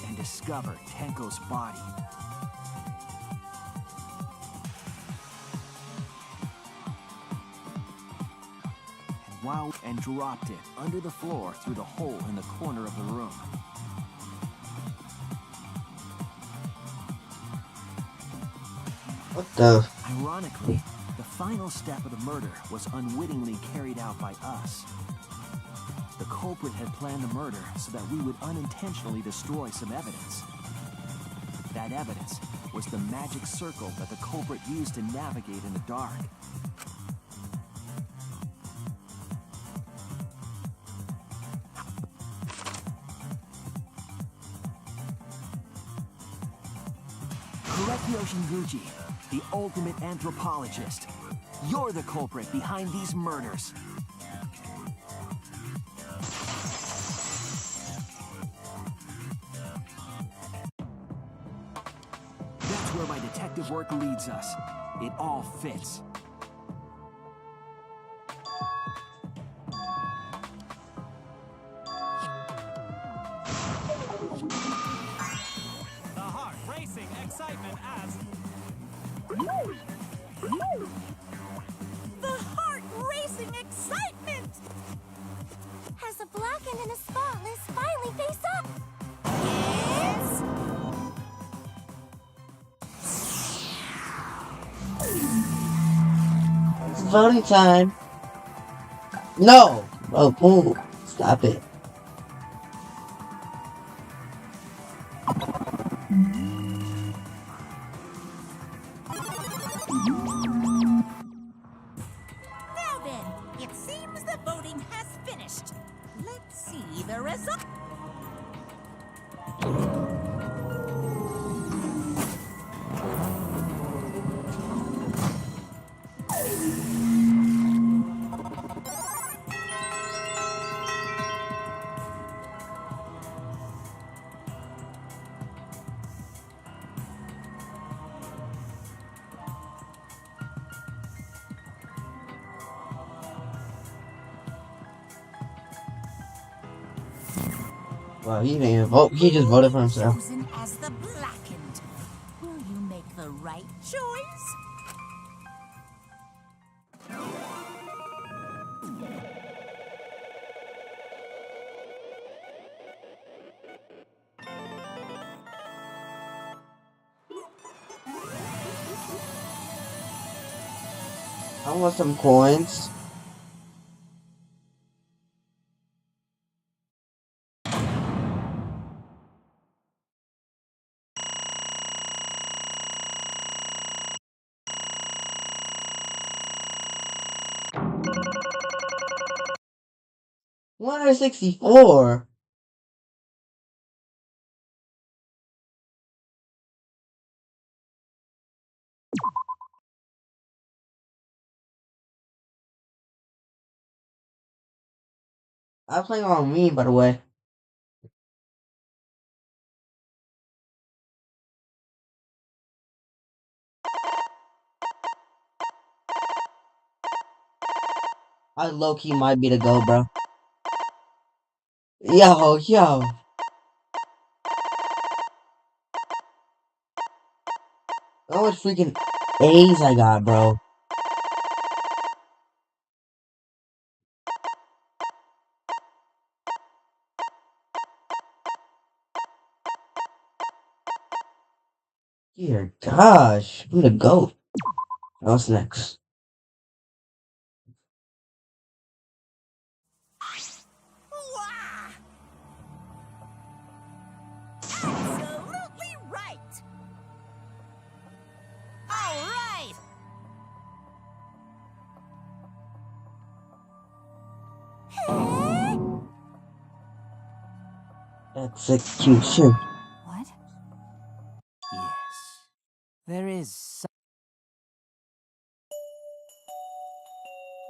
And discovered Tenko's body. And dropped it under the floor through the hole in the corner of the room. What the? Ironically, the final step of the murder was unwittingly carried out by us. The culprit had planned the murder so that we would unintentionally destroy some evidence. That evidence was the magic circle that the culprit used to navigate in the dark. Yoshinguchi, the ultimate anthropologist. You're the culprit behind these murders. That's where my detective work leads us. It all fits. Excitement as... The heart-racing excitement! As a blackened and a spotless finally face up, It's voting time. No! Oh, ooh. Stop it. Well, he didn't even vote. He just voted for himself. Chosen as the blackened. Will you make the right choice? I want some coins. $164. I'm playing on me, by the way. I low-key might be the go, bro. Yo. How much freaking A's I got, bro? Dear gosh, I'm the GOAT. What's next? Wah! Absolutely right. All right. Execution. What? Yes. There is some...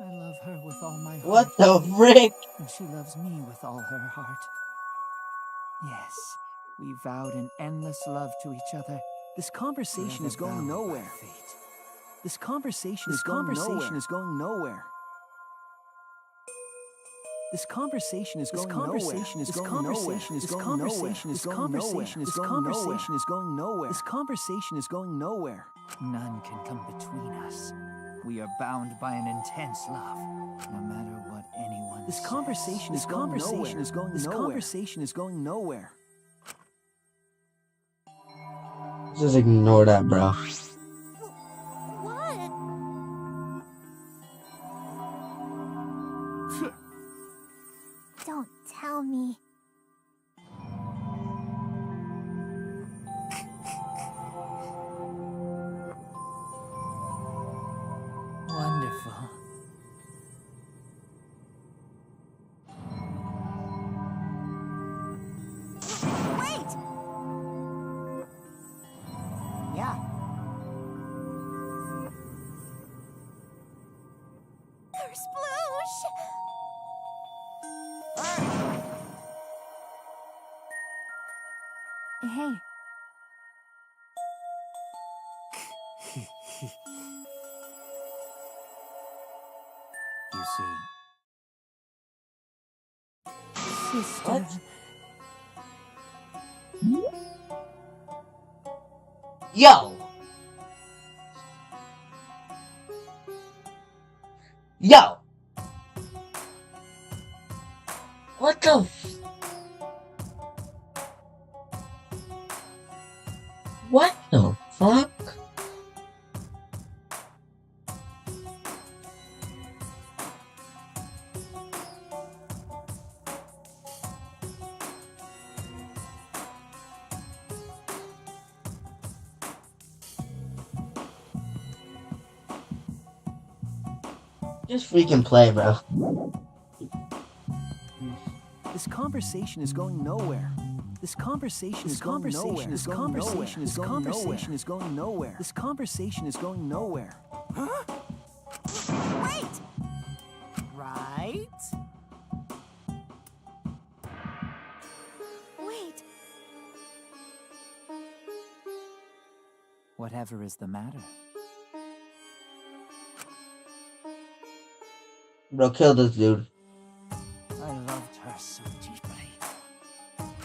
I love her with all my heart. What the frick? And she loves me with all her heart. Yes, we vowed an endless love to each other. This conversation is going nowhere. This conversation is going nowhere. This conversation is going nowhere. This conversation is going nowhere. This conversation is going nowhere. None can come between us. We are bound by an intense love, no matter what anyone This says. conversation is going nowhere. This conversation is going nowhere. Just ignore that, bro. What? Don't tell me. Wonderful. Wait! Yeah. Sploosh! Hey, You see, sister. Yo! Yo! What the What the fuck? Just freaking play, bro. This conversation is going nowhere. This conversation is going nowhere. This conversation is going nowhere. This conversation is going nowhere. Huh? Whatever is the matter? Bro, kill this dude. I loved her so deeply.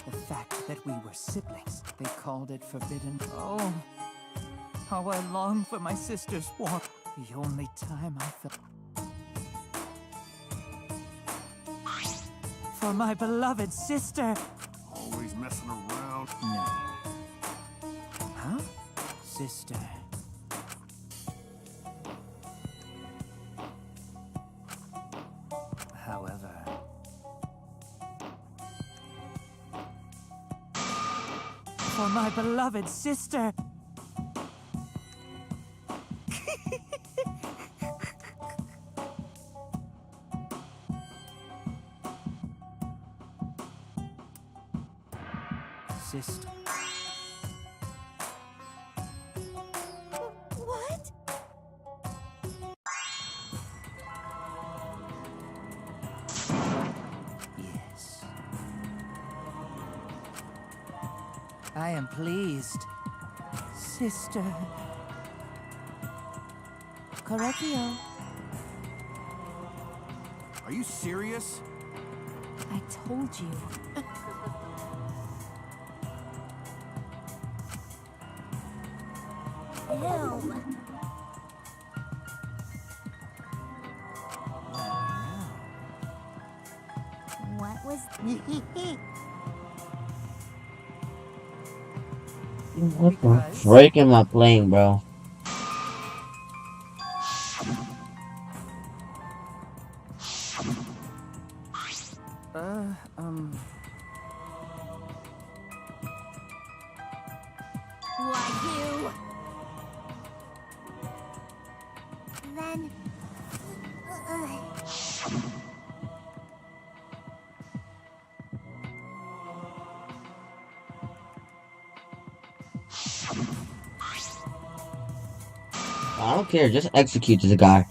The fact that we were siblings, they called it forbidden. Oh, how I long for my sister's warmth. The only time I felt... For my beloved sister. Always messing around. No. Huh? Sister. However... For my beloved sister. Sister. What? Yes. I am pleased. Sister. Correctio. Are you serious? I told you. Ew. What was... What the frick am I playing, bro? Why, you... Then... I don't care, just execute this guy.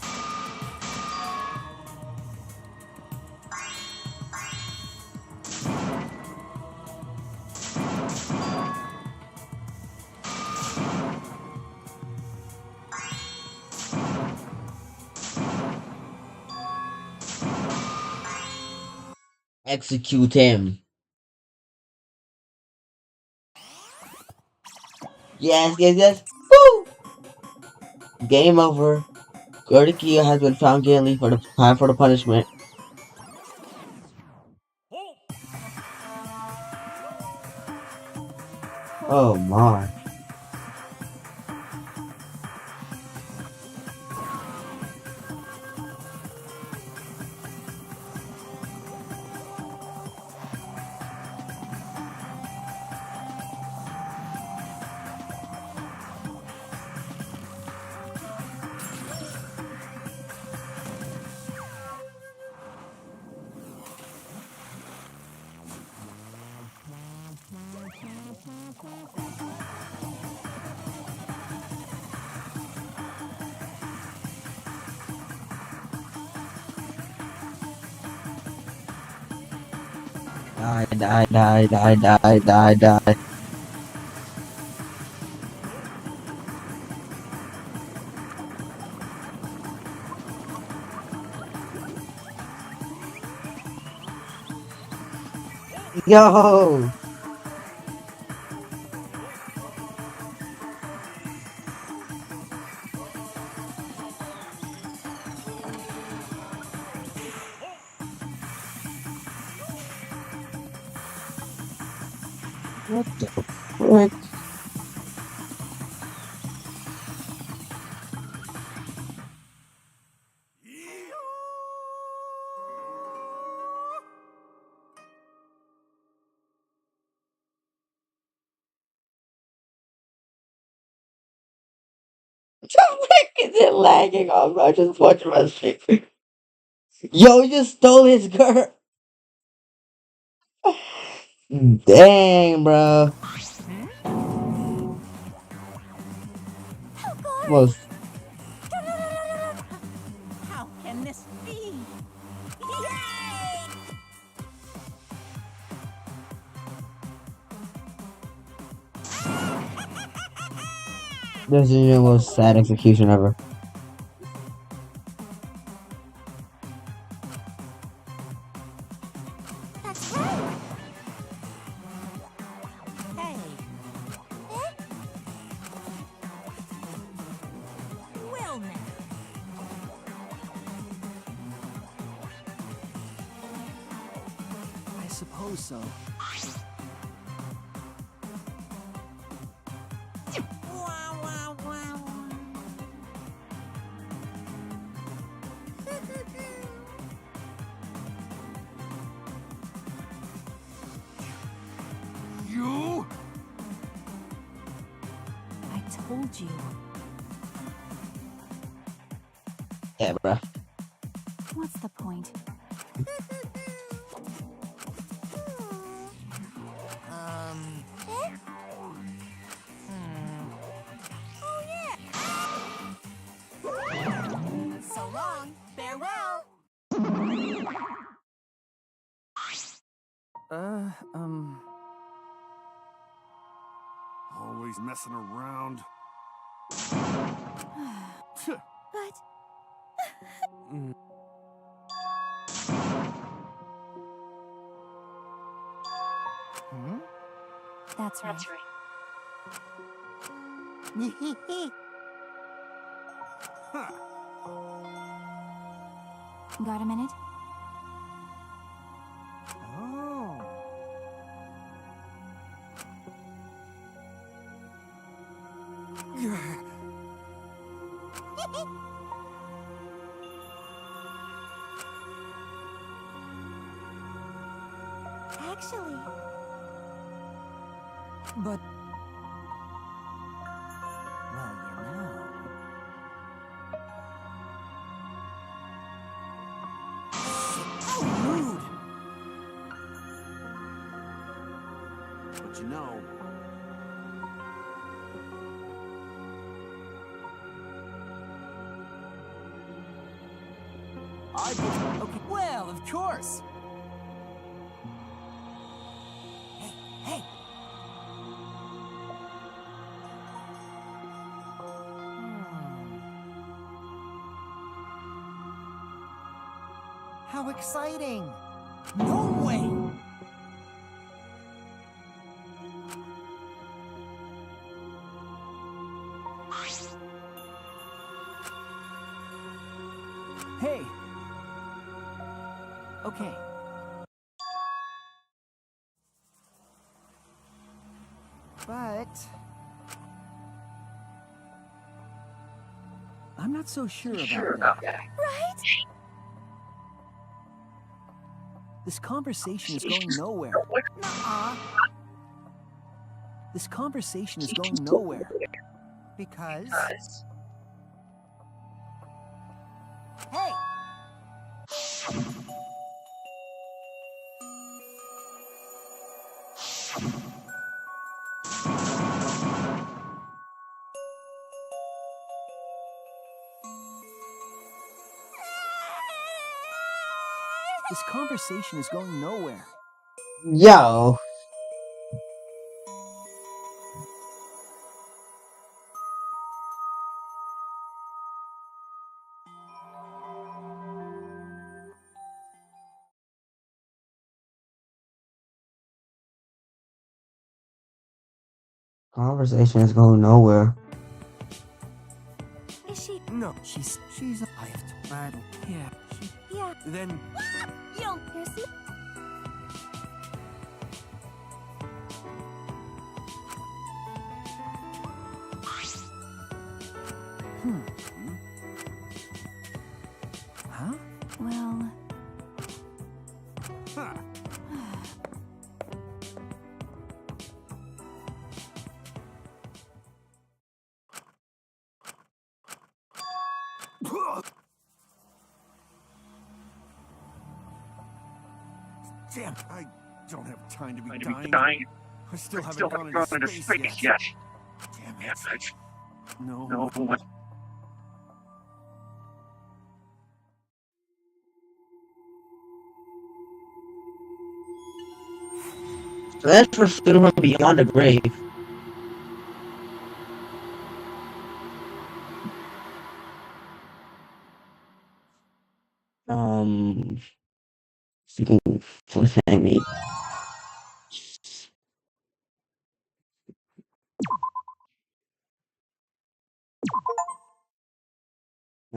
Execute him. Yes, yes, yes. Woo! Game over. Gordikia has been found guilty for the time for the punishment. Oh my. Die, die, die, die, die, die, die. Yo! What the frick? The frick is it lagging on, bro? Just watch my stream. Yo, you just stole his girl. Dang, bro. Most. How can this be? This is the most sad execution ever. That's right. Hey, Eh? well now. I suppose so. Wow, wow, wow. You? I told you. Yeah, bruh. What's the point? Eh? Oh yeah. So long. Farewell. Always messing around. But That's right. Huh. Got a minute? Oh. actually, But... Well, you know... How rude! But you know... Okay, well, of course! Hey, hey! How exciting! No way! Hey! Okay. But... I'm not so sure about that. right? This conversation is going nowhere. Nuh-uh. This conversation is going nowhere. Because... Hey! This conversation is going nowhere. Yo. Conversation is going nowhere. Is she? No, she's I have to battle. Yeah, Yeah. then You don't pierce me. Huh? Well, Huh. Damn, I don't have time to be dying. I still haven't gone into space yet. Damn it. No. So that's for from beyond the grave. You can cliffhang me.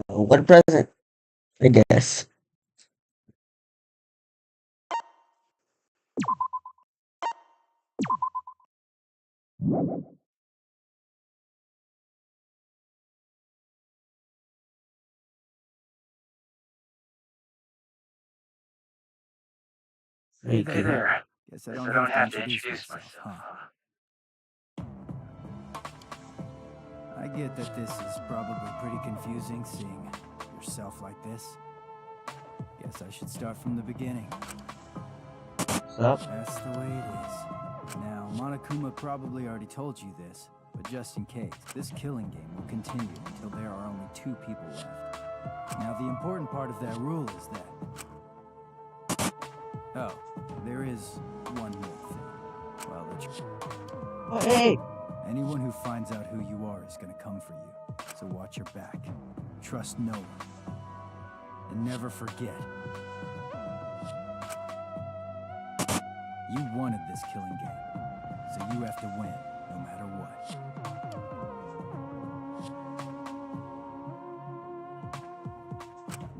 What a present, I guess. Hey there. Guess I don't have to introduce myself, huh? I get that this is probably pretty confusing, seeing yourself like this. Guess I should start from the beginning. What's up? That's the way it is. Now, Monokuma probably already told you this, but just in case, this killing game will continue until there are only 2 people left. Now, the important part of that rule is that... Oh, there is one more thing. Well, Oh, hey! anyone who finds out who you are is gonna come for you. So watch your back. Trust no one. And never forget. You wanted this killing game. So you have to win, no matter what.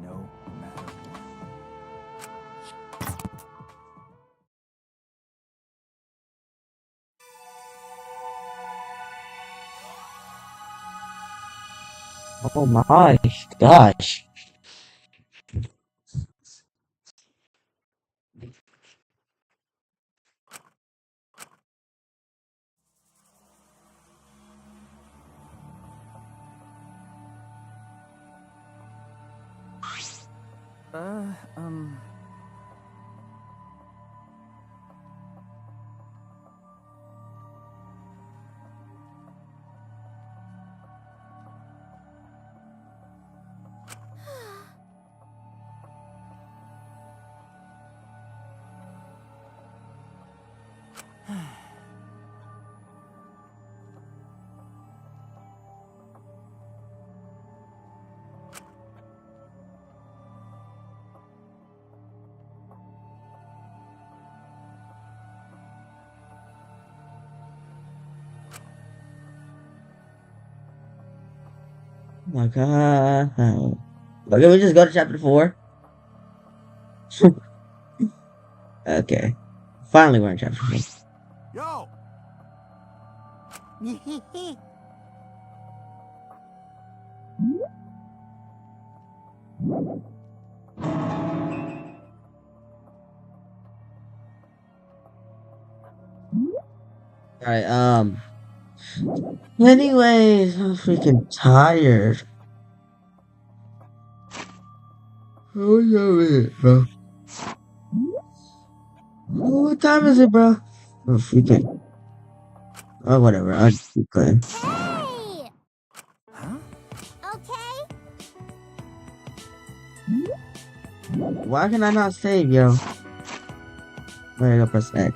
No matter what. Oh my gosh. Um... Oh my god. Okay, we just go to chapter 4. Okay. Finally, we're in chapter 4. Yo! Alright, anyways, I'm freaking tired. Oh, yeah, bro. What time is it, bro? Oh, freaking. Oh, whatever. I'll just keep playing. Hey! Huh? Okay? Why can I not save, yo? There you go, press X.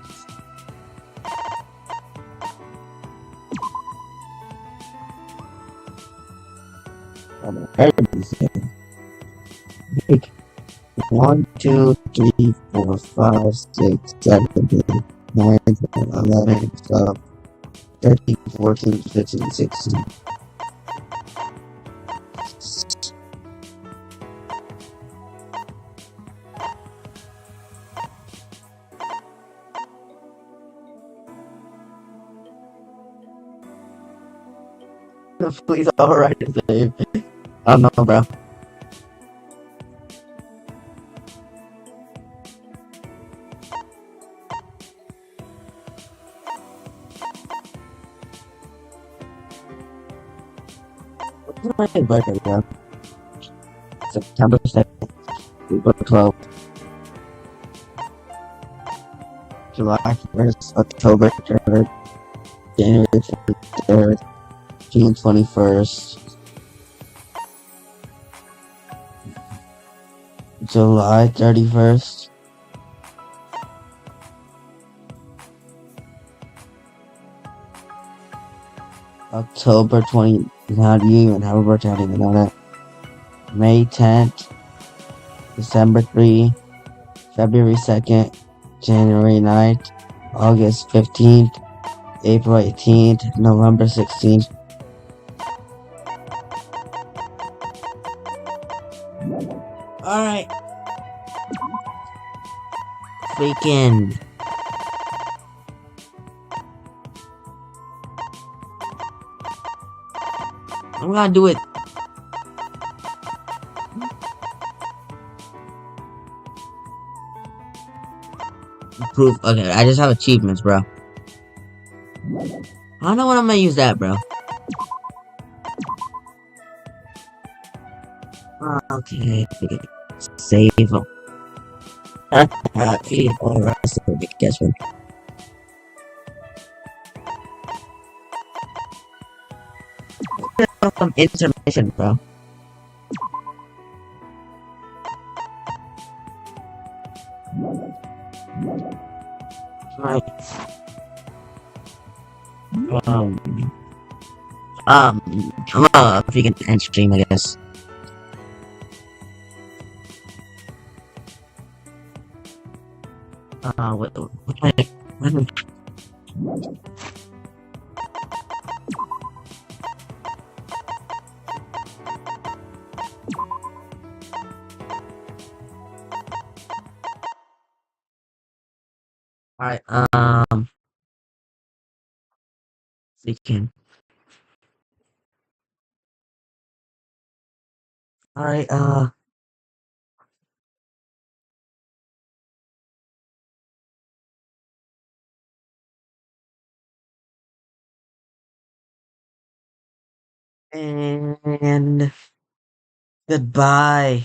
Oh, everything. 1, 2, 3, 4, 5, 6, 7, 8, 9, 10, 11, 12, 13, 14, 15, 16. Please, alright to save. I don't know, bro. What's my birthday, bro? September 2nd, April 12th, July 1st, October 3rd, January 23rd, June 21st, July 31st, October 20th. How do you even have a birthday? I don't even know that. May 10th, December 3, February 2nd, January 9th, August 15th, April 18th, November 16th. Alright. Freaking. I'm gonna do it. Proof. Okay, I just have achievements, bro. I don't know when I'm gonna use that, bro. Okay. Save them. Alright, so guess what? Some intermission, bro. Right. Um, I'm gonna freaking end stream, I guess. What? Alright, freaking. Alright, and goodbye,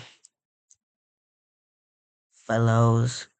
fellows.